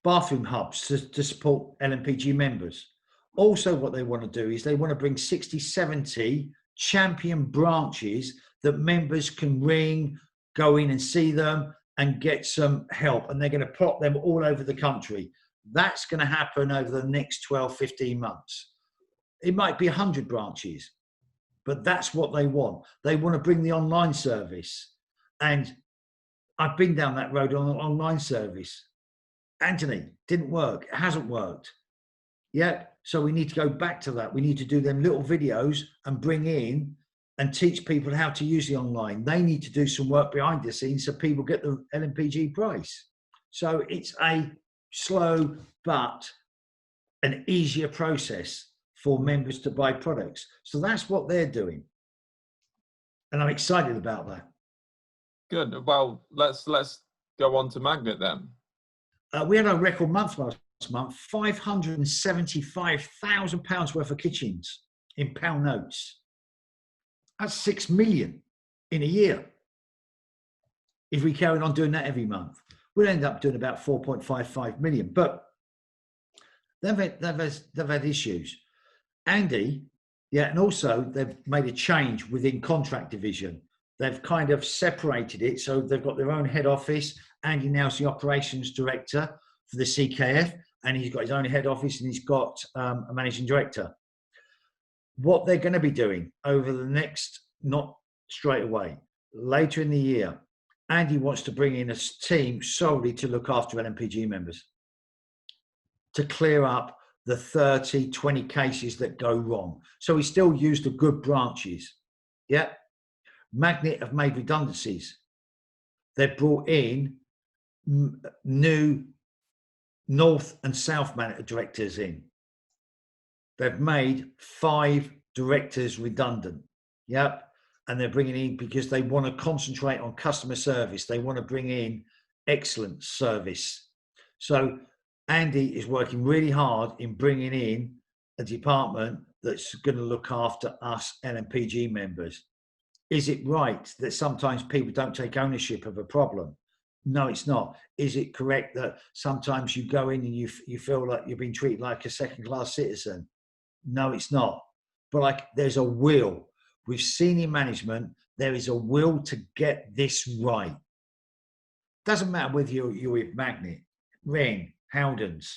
bathroom hubs to support LNPG members. Also, what they want to do is they want to bring 60, 70 champion branches that members can ring, go in and see them and get some help. And they're going to plot them all over the country. That's going to happen over the next 12, 15 months. It might be 100 branches, but that's what they want. They want to bring the online service. And I've been down that road on an online service. Anthony, didn't work. It hasn't worked. Yeah. So we need to go back to that. We need to do them little videos and bring in and teach people how to use the online. They need to do some work behind the scenes so people get the LNPG price. So it's a slow but an easier process for members to buy products. So that's what they're doing. And I'm excited about that. Good. Well, let's go on to Magnet then. We had a record month last month, £575,000 worth of kitchens in pound notes. That's 6 million in a year. If we carried on doing that every month, we'll end up doing about 4.55 million. But they've had issues. Andy, and also they've made a change within contract division. They've kind of separated it, so they've got their own head office. Andy now's the operations director for the CKF, and he's got his own head office, and he's got a managing director. What they're going to be doing over the next, not straight away, later in the year, Andy wants to bring in a team solely to look after LNPG members, to clear up the 30, 20 cases that go wrong. So we still use the good branches. Yeah. Magnet have made redundancies. They've brought in new North and South directors in. They've made 5 directors redundant. Yep. and they're bringing in because they want to concentrate on customer service. They want to bring in excellent service. So Andy is working really hard in bringing in a department that's going to look after us LNPG members. Is it right that sometimes people don't take ownership of a problem? No, it's not. Is it correct that sometimes you go in and you feel like you're being treated like a second-class citizen? No, it's not. But like, there's a will. With senior management, there is a will to get this right. Doesn't matter whether you're with Magnet, Ring, Howdens.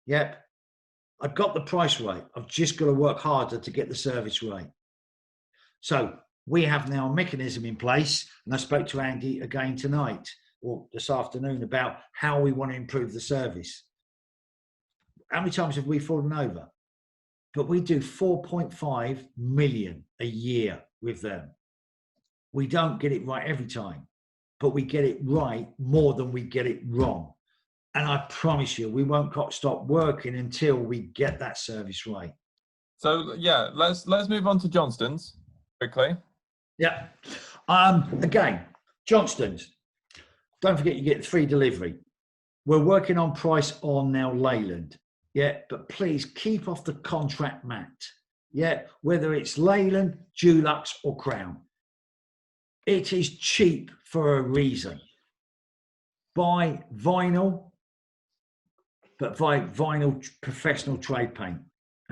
Yep. I've got the price right. I've just got to work harder to get the service right. So we have now a mechanism in place, and I spoke to Andy again tonight or this afternoon about how we want to improve the service. How many times have we fallen over? But we do 4.5 million a year with them. We don't get it right every time, but we get it right more than we get it wrong. And I promise you, we won't stop working until we get that service right. So yeah, let's move on to Johnston's quickly. Yeah. Again, Johnston's. Don't forget you get free delivery. We're working on price on now Leyland. Yeah, but please keep off the contract mat. Yeah, whether it's Leyland, Dulux or Crown. It is cheap for a reason. Buy vinyl, but buy vinyl professional trade paint.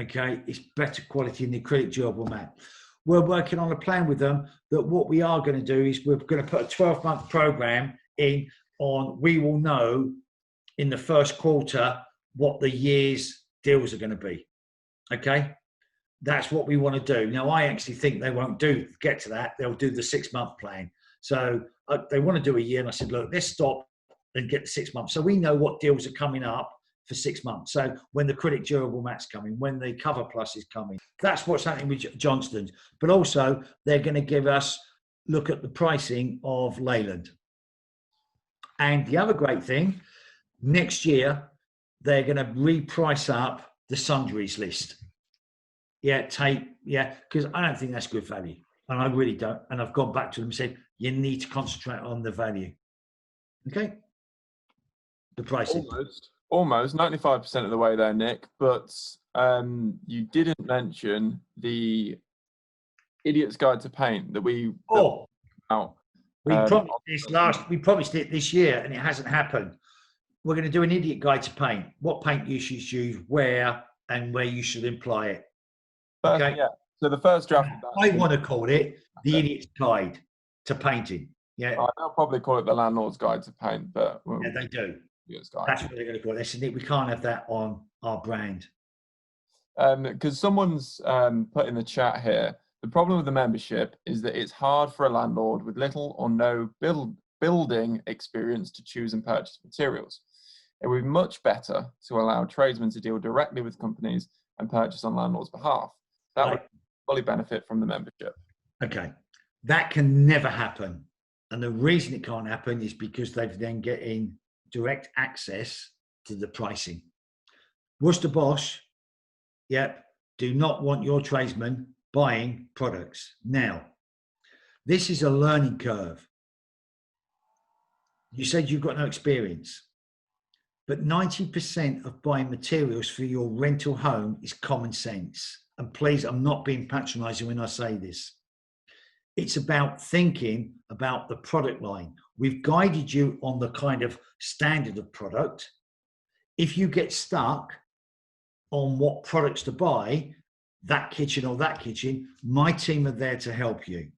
Okay, it's better quality than the acrylic durable mat. We're working on a plan with them that what we are going to do is we're going to put a 12-month program in on, we will know in the first quarter what the year's deals are going to be. Okay, that's what we want to do. Now, I actually think they won't get to that. They'll do the 6-month plan. So they want to do a year, and I said, look, let's stop and get the 6 months. So we know what deals are coming up for 6 months. So when the acrylic durable mat's coming, when the Cover Plus is coming, that's what's happening with Johnston's. But also, they're going to give us look at the pricing of Leyland. And the other great thing, next year, they're going to reprice up the sundries list. Yeah, tape, yeah, because I don't think that's good value. And I really don't. And I've gone back to them and said, you need to concentrate on the value. Okay? The pricing. Almost 95% of the way there, Nick. But you didn't mention the Idiot's Guide to Paint that we... We promised it this year and it hasn't happened. We're going to do an idiot guide to paint. What paint you should use, where, and where you should apply it. Okay. Yeah. So the first draft of that, I want to call it the Idiot's Guide to Painting. Yeah. They'll probably call it the Landlord's Guide to Paint, but yeah, they do. Idiot's Guide. That's what they're going to call it. They said, we can't have that on our brand. Because someone's put in the chat here, the problem with the membership is that it's hard for a landlord with little or no building experience to choose and purchase materials. It would be much better to allow tradesmen to deal directly with companies and purchase on landlord's behalf. That would fully benefit from the membership. Okay, that can never happen. And the reason it can't happen is because they've then getting direct access to the pricing. Worcester Bosch, do not want your tradesmen buying products. Now, this is a learning curve. You said you've got no experience, but 90% of buying materials for your rental home is common sense. And please, I'm not being patronizing when I say this. It's about thinking about the product line. We've guided you on the kind of standard of product. If you get stuck on what products to buy, that kitchen or that kitchen, my team are there to help you.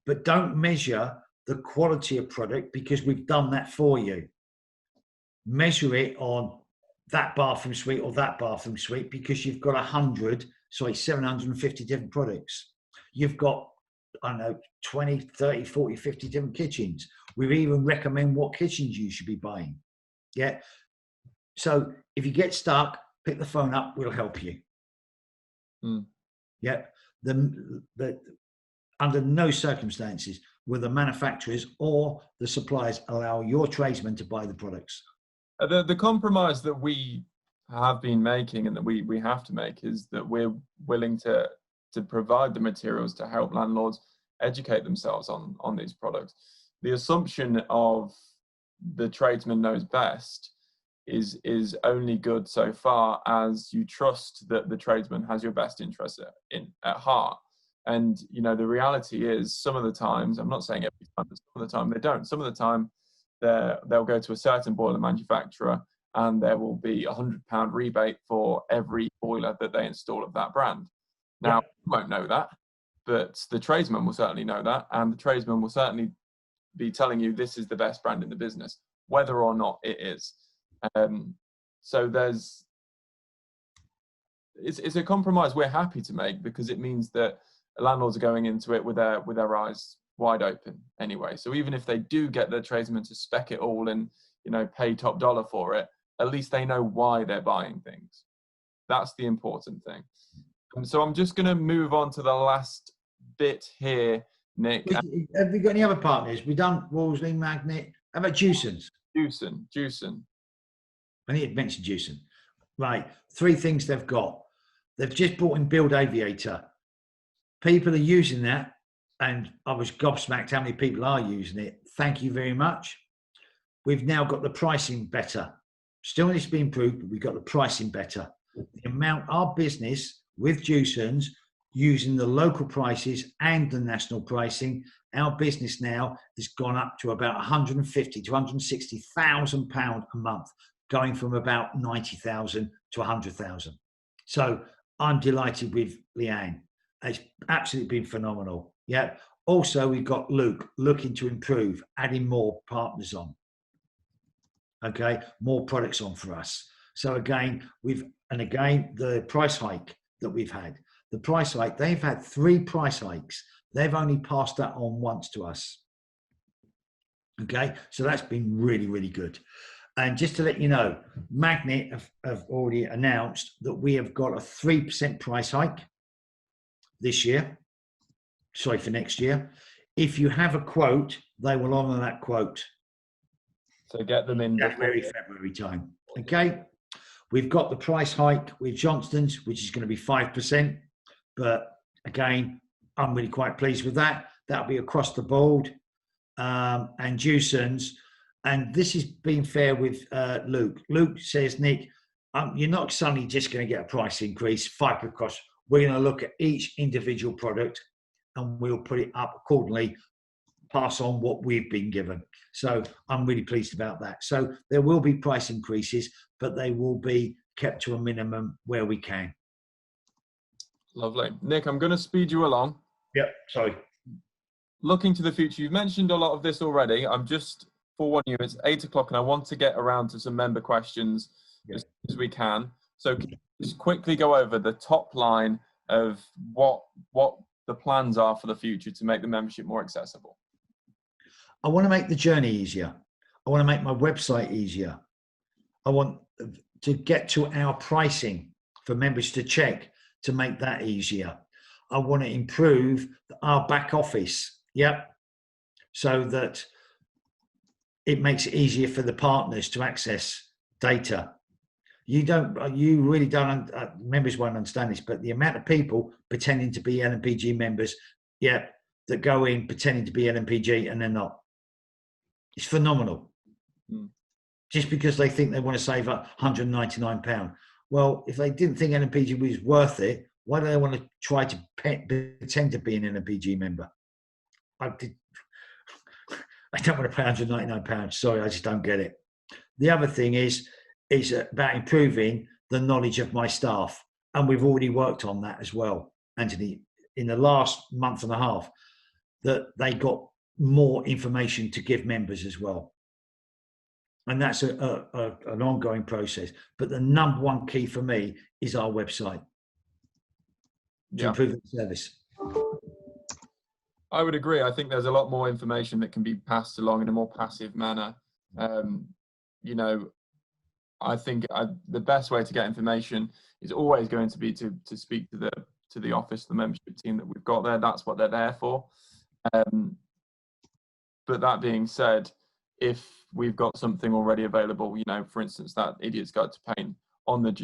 But don't measure the quality of product because we've done that for you. Measure it on that bathroom suite or that bathroom suite because you've got 750 different products. You've got, 20, 30, 40, 50 different kitchens. We even recommend what kitchens you should be buying. Yeah. So if you get stuck, pick the phone up, we'll help you. Yeah. Under no circumstances will the manufacturers or the suppliers allow your tradesmen to buy the products. The compromise that we have been making and that we have to make is that we're willing to to provide the materials to help landlords educate themselves on these products. The assumption of the tradesman knows best is only good so far as you trust that the tradesman has your best interest at heart. And you know, the reality is, some of the times, I'm not saying every time, but some of the time they don't. Some of the time they'll go to a certain boiler manufacturer and there will be £100 rebate for every boiler that they install of that brand. Now, you won't know that, but the tradesman will certainly know that, and the tradesman will certainly be telling you this is the best brand in the business, whether or not it is. So it's a compromise we're happy to make, because it means that landlords are going into it with their eyes wide open anyway. So even if they do get their tradesmen to spec it all and, you know, pay top dollar for it, at least they know why they're buying things. That's the important thing. So I'm just going to move on to the last bit here, Nick. Have we got any other partners? We've done Wolseley, Magnet. How about Jewson's? Jewson. I need to mention Jewson. Right, 3 things they've got. They've just brought in Build Aviator. People are using that, and I was gobsmacked how many people are using it. Thank you very much. We've now got the pricing better. Still needs to be improved, but we've got the pricing better. The amount our business with Jewson's using the local prices and the national pricing, our business now has gone up to about 150 to 160,000 pounds a month, going from about 90,000 to 100,000. So I'm delighted with Leanne. It's absolutely been phenomenal. Yeah. Also, we've got Luke looking to improve, adding more partners on. Okay, more products on for us. So again, the price hike that we've had, the price hike, they've had 3 price hikes. They've only passed that on once to us. Okay, so that's been really, really good. And just to let you know, Magnet have already announced that we have got a 3% price hike this year. Sorry, for next year. If you have a quote, they will honour that quote. So get them in February time. Okay. We've got the price hike with Johnston's, which is going to be 5%. But again, I'm really quite pleased with that. That'll be across the board. And Jewson's. And this has been fair with Luke. Luke says, Nick, you're not suddenly just going to get a price increase, 5 across. We're going to look at each individual product and we'll put it up accordingly, pass on what we've been given. So I'm really pleased about that. So there will be price increases, but they will be kept to a minimum where we can. Lovely. Nick, I'm going to speed you along. Yep, sorry. Looking to the future, you've mentioned a lot of this already. I'm just forewarning you, it's 8 o'clock and I want to get around to some member questions as soon as we can. So can you just quickly go over the top line of what the plans are for the future to make the membership more accessible? I want to make the journey easier. I want to make my website easier. I want to get to our pricing for members to check to make that easier. I want to improve our back office. Yep. So that it makes it easier for the partners to access data. You really don't, members won't understand this, but the amount of people pretending to be LNPG members, that go in pretending to be LNPG and they're not. It's phenomenal. Just because they think they want to save £199. Well, if they didn't think LNPG was worth it, why do they want to try to pretend to be an LNPG member? I don't want to pay £199. Sorry, I just don't get it. The other thing is about improving the knowledge of my staff. And we've already worked on that as well, Anthony, in the last month and a half, that they got more information to give members as well. And that's an ongoing process. But the number one key for me is our website to improve the service. I would agree. I think there's a lot more information that can be passed along in a more passive manner. You know, I think the best way to get information is always going to be to speak to the office, the membership team that we've got there. That's what they're there for. But that being said, if we've got something already available, you know, for instance, that Idiot's Guide to Paint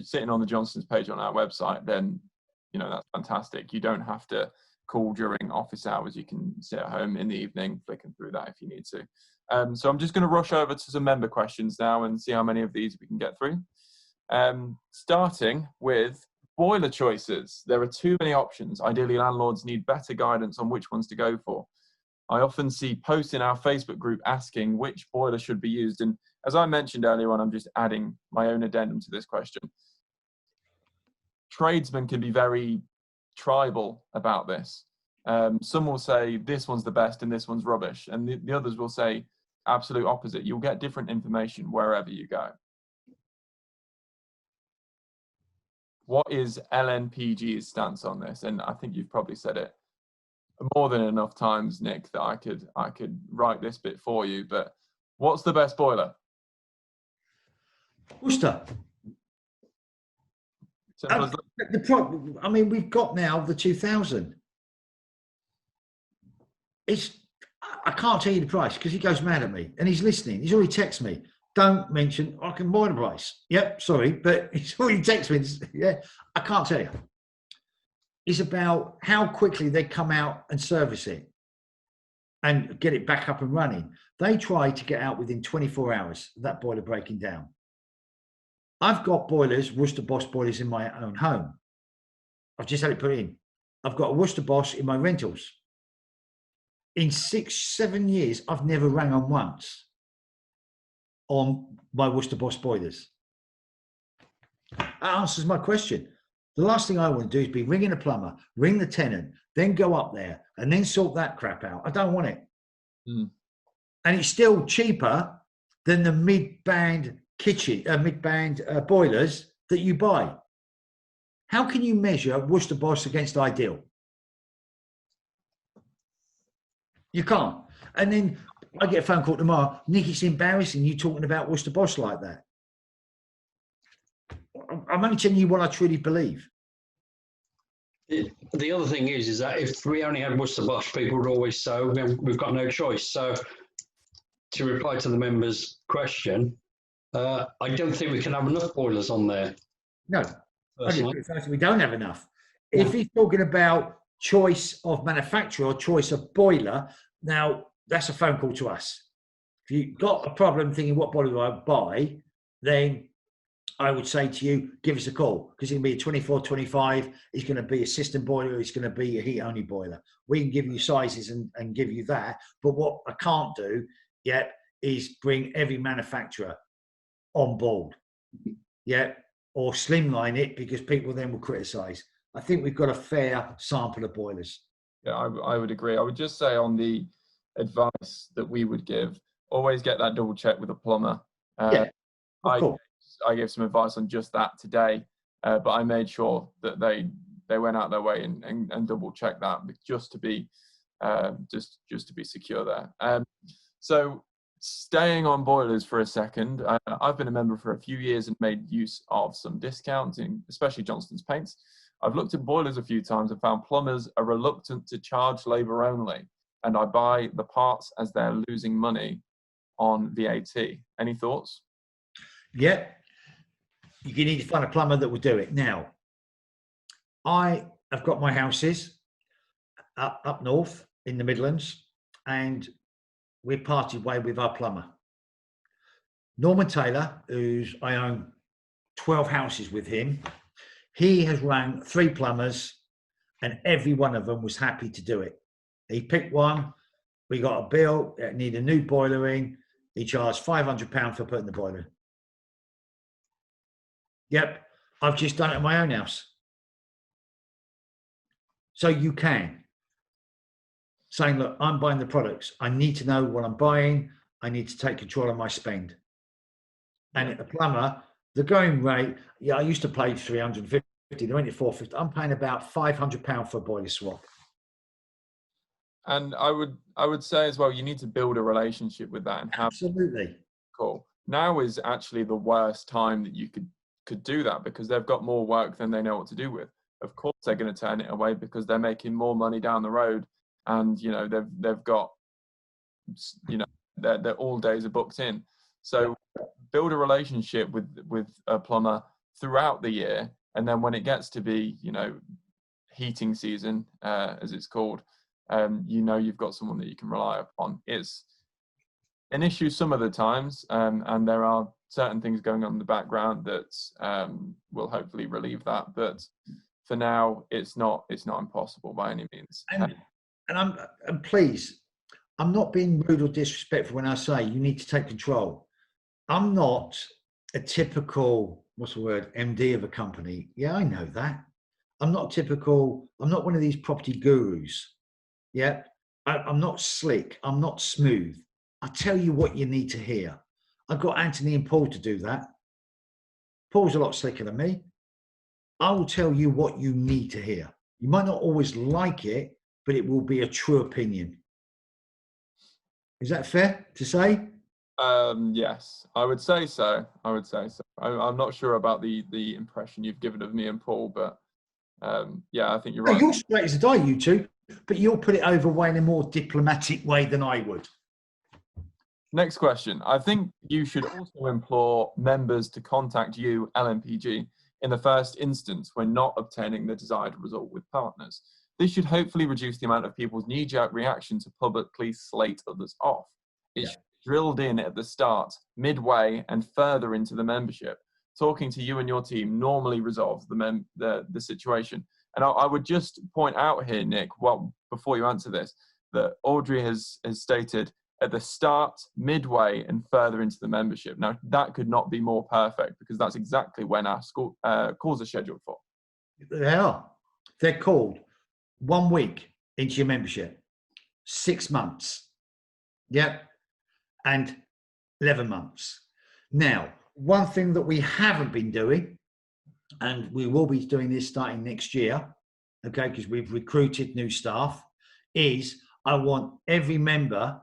sitting on the Johnston's page on our website, then you know, that's fantastic. You don't have to call during office hours. You can sit at home in the evening, flicking through that if you need to. So I'm just going to rush over to some member questions now and see how many of these we can get through. Starting with boiler choices. There are too many options. Ideally, landlords need better guidance on which ones to go for. I often see posts in our Facebook group asking which boiler should be used. And as I mentioned earlier on, I'm just adding my own addendum to this question. Tradesmen can be very tribal about this. Some will say this one's the best and this one's rubbish. And the others will say absolute opposite. You'll get different information wherever you go. What is LNPG's stance on this? And I think you've probably said it more than enough times, Nick, that I could write this bit for you. But what's the best boiler? Worcester. Simple as that. I mean, we've got now the 2000. I can't tell you the price because he goes mad at me and he's listening. He's already texted me. Don't mention I can buy the price. Yep, sorry, but he's already texted me. Yeah, I can't tell you. It's about how quickly they come out and service it and get it back up and running. They try to get out within 24 hours of that boiler breaking down. I've got boilers, Worcester Boss boilers in my own home. I've just had it put in. I've got a Worcester Boss in my rentals. In 6-7 years, I've never rang on once on my Worcester Boss boilers. That answers my question. The last thing I want to do is be ringing a plumber, ring the tenant, then go up there and then sort that crap out. I don't want it. And it's still cheaper than the mid-band boilers that you buy. How can you measure Worcester Boss against Ideal? You can't. And then I get a phone call tomorrow, Nick, it's embarrassing you talking about Worcester Boss like that. I'm only telling you what I truly believe. The other thing is that if we only had Worcester Boss, people would always say, we've got no choice. So to reply to the member's question, I don't think we can have enough boilers on there. No, we don't have enough. Yeah. If he's talking about choice of manufacturer or choice of boiler, now that's a phone call to us. If you've got a problem thinking what boiler do I buy, then I would say to you, give us a call because it can be a 24-25. It's going to be a system boiler. It's going to be a heat only boiler. We can give you sizes and give you that. But what I can't do yet is bring every manufacturer on board. Yeah. Or slimline it because people then will criticize. I think we've got a fair sample of boilers. Yeah, I would agree. I would just say on the advice that we would give, always get that double check with a plumber. Yeah, of course. I gave some advice on just that today, but I made sure that they went out their way and double checked that just to be just to be secure there. So staying on boilers for a second, I've been a member for a few years and made use of some discounts, especially Johnston's Paints. I've looked at boilers a few times and found plumbers are reluctant to charge labour only, and I buy the parts as they're losing money on VAT. Any thoughts? Yeah, you need to find a plumber that will do it. Now, I have got my houses up north in the Midlands, and we parted way with our plumber. Norman Taylor, I own 12 houses with him. He has rang 3 plumbers and every one of them was happy to do it. He picked one. We got a bill, need a new boiler in. He charged £500 for putting the boiler in. Yep, I've just done it at my own house. So you can. Saying, look, I'm buying the products. I need to know what I'm buying. I need to take control of my spend. And at the plumber, the going rate, yeah, I used to pay 350, they went to 450. I'm paying about £500 for a boiler swap. And I would say as well, you need to build a relationship with that and have. Absolutely. Cool. Now is actually the worst time that you could do that because they've got more work than they know what to do with. Of course, they're going to turn it away because they're making more money down the road, and you know they've got, you know, their all days are booked in. So build a relationship with a plumber throughout the year, and then when it gets to be, you know, heating season, as it's called, you know you've got someone that you can rely upon. It's an issue some of the times, and there are certain things going on in the background that will hopefully relieve that. But for now, it's not impossible by any means. And please, I'm not being rude or disrespectful when I say you need to take control. I'm not a typical, what's the word, MD of a company. Yeah, I know that. I'm not one of these property gurus. Yeah, I'm not slick. I'm not smooth. I tell you what you need to hear. I've got Anthony and Paul to do that. Paul's a lot slicker than me. I will tell you what you need to hear. You might not always like it, but it will be a true opinion. Is that fair to say? Yes, I would say so. I'm not sure about the impression you've given of me and Paul, but yeah, I think you're right. You're straight as a die, you two, but you'll put it over way in a more diplomatic way than I would. Next question. I think you should also implore members to contact you, LNPG, in the first instance when not obtaining the desired result with partners. This should hopefully reduce the amount of people's knee-jerk reaction to publicly slate others off. It should be drilled in at the start, midway, and further into the membership. Talking to you and your team normally resolves the situation. And I would just point out here, Nick, before you answer this, that Audrey has stated at the start, midway, and further into the membership. Now, that could not be more perfect because that's exactly when our school calls are scheduled for. They are. They're called 1 week into your membership, 6 months, and 11 months. Now, one thing that we haven't been doing, and we will be doing this starting next year, okay, because we've recruited new staff, is I want every member,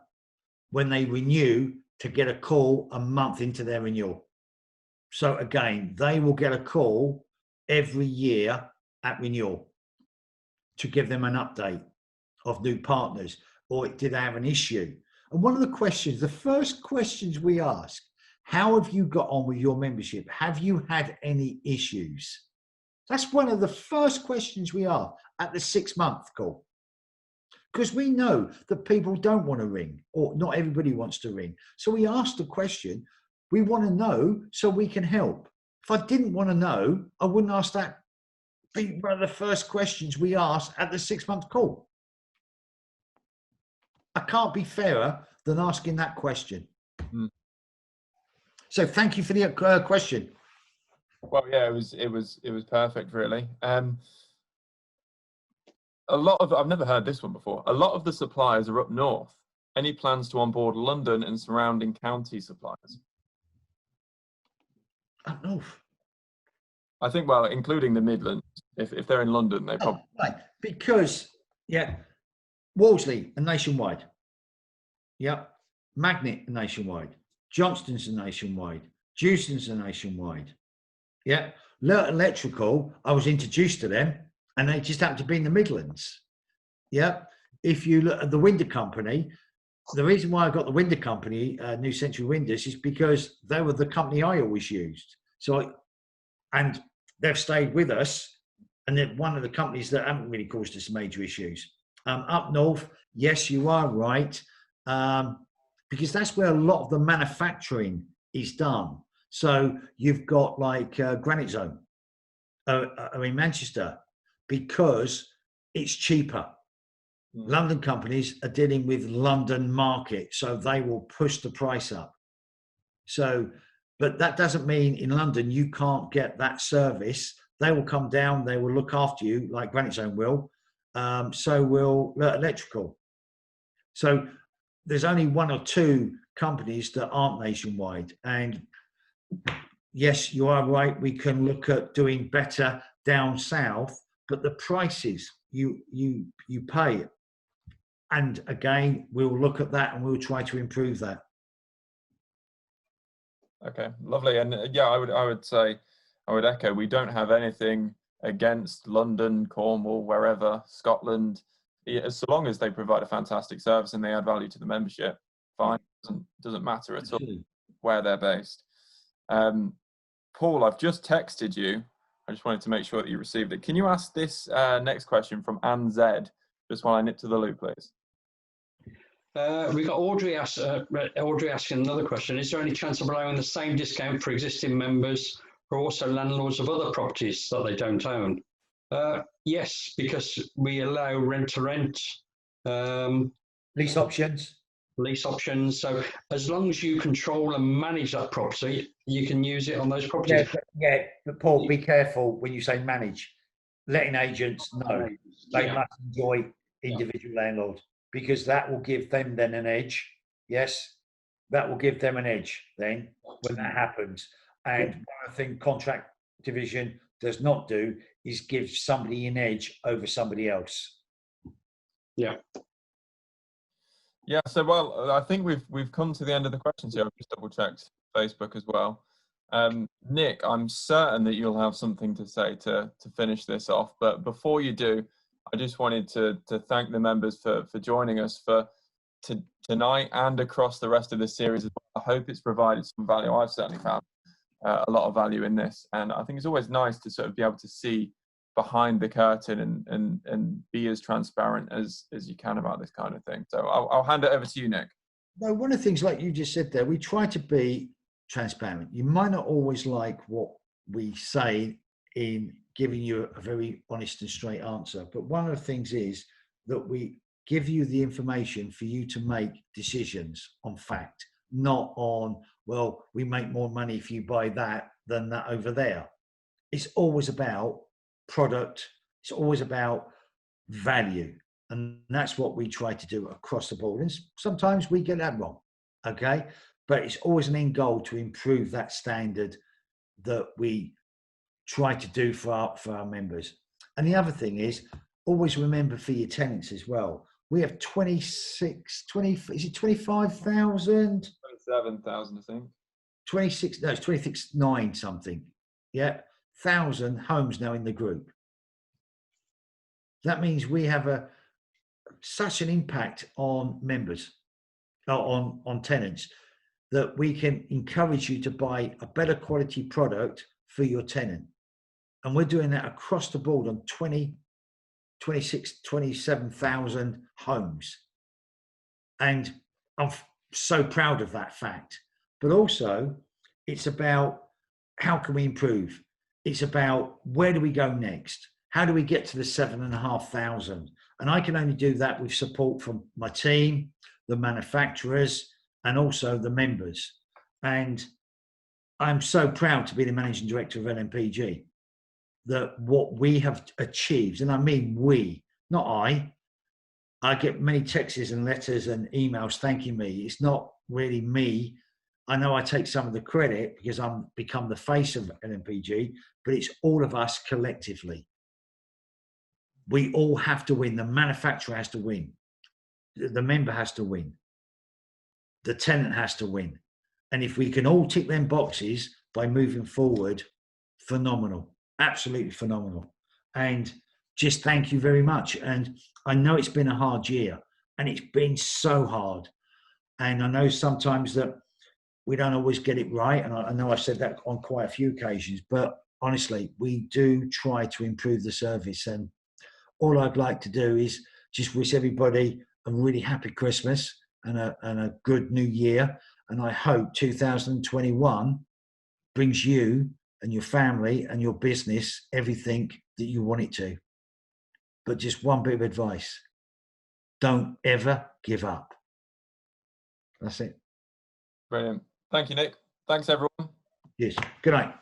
when they renew, to get a call a month into their renewal. So again, they will get a call every year at renewal to give them an update of new partners, or did they have an issue? And one of the first questions we ask, how have you got on with your membership? Have you had any issues? That's one of the first questions we ask at the 6-month call. Because we know that people don't want to ring, or not everybody wants to ring. So we ask the question, we want to know so we can help. If I didn't want to know, I wouldn't ask that. Be one of the first questions we ask at the 6-month call. I can't be fairer than asking that question. So thank you for the question. Well, yeah, it was perfect, really. I've never heard this one before. A lot of the suppliers are up north. Any plans to onboard London and surrounding county suppliers? Up north. I think, well, including the Midlands. If they're in London, they probably. Right. Because, Wolseley are nationwide. Magnet are nationwide. Johnston's are nationwide. Jewson's are nationwide. Lurt Electrical, I was introduced to them, and they just happened to be in the Midlands. If you look at the window company, the reason why I got the window company, New Century Windows, is because they were the company I always used. And they've stayed with us, and they're one of the companies that haven't really caused us major issues. Up north, yes, you are right, because that's where a lot of the manufacturing is done. So you've got like Granite Zone in Manchester, because it's cheaper. London companies are dealing with London market, so they will push the price up. But that doesn't mean in London you can't get that service. They will come down, they will look after you like Granite Zone will. So will Electrical. So there's only 1 or 2 companies that aren't nationwide. And yes, you are right. We can look at doing better down south, but the prices you pay. And again, we'll look at that and we'll try to improve that. Okay, lovely. And yeah, I would say, I would echo, we don't have anything against London, Cornwall, wherever, Scotland, so long as they provide a fantastic service and they add value to the membership, fine. Doesn't matter at all where they're based. Paul, I've just texted you I just wanted to make sure that you received it. Can you ask this next question from Anne Z, just while I nip to the loo, please? We've got Audrey asking another question. Is there any chance of allowing the same discount for existing members who are also landlords of other properties that they don't own? Yes, because we allow rent-to-rent Lease options. lease options. So as long as you control and manage that property, you can use it on those properties. But Paul, be careful when you say manage. Letting agents know they must enjoy individual landlord, because that will give them then an edge. Yes, that will give them an edge then when that happens. And one thing contract division does not do is give somebody an edge over somebody else. Yeah. Yeah, so well, I think we've come to the end of the questions here. I've just double checked Facebook as well. Nick, I'm certain that you'll have something to say to finish this off. But before you do, I just wanted to thank the members for joining us for tonight and across the rest of this series as well. I hope it's provided some value. I've certainly found a lot of value in this, and I think it's always nice to sort of be able to see behind the curtain and be as transparent as you can about this kind of thing. So I'll hand it over to you, Nick. No, one of the things, like you just said there, we try to be transparent. You might not always like what we say in giving you a very honest and straight answer, but one of the things is that we give you the information for you to make decisions on fact, not on, well, we make more money if you buy that than that over there. It's always about product. It's always about value. And that's what we try to do across the board. And sometimes we get that wrong, okay? But it's always an end goal to improve that standard that we try to do for our members. And the other thing is, always remember for your tenants as well. We have 25,000? 27,000, I think. 26, no, it's 26,9 something. Yeah, 1,000 homes now in the group. That means we have such an impact on members, on tenants, that we can encourage you to buy a better quality product for your tenant. And we're doing that across the board on 27,000 homes. And I'm so proud of that fact. But also, it's about how can we improve? It's about where do we go next? How do we get to the 7,500? And I can only do that with support from my team, the manufacturers, and also the members. And I'm so proud to be the Managing Director of LNPG, that what we have achieved, and I mean we, not I get many texts and letters and emails thanking me. It's not really me. I know I take some of the credit because I'm become the face of LNPG, but it's all of us collectively. We all have to win. The manufacturer has to win. The member has to win. The tenant has to win. And if we can all tick them boxes by moving forward, phenomenal, absolutely phenomenal. And just thank you very much. And I know it's been a hard year, and it's been so hard. And I know sometimes that we don't always get it right. And I know I've said that on quite a few occasions, but honestly, we do try to improve the service. And all I'd like to do is just wish everybody a really happy Christmas and a good new year. And I hope 2021 brings you and your family and your business everything that you want it to. But just one bit of advice: don't ever give up. That's it. Brilliant. Thank you, Nick. Thanks, everyone. Yes. Good night.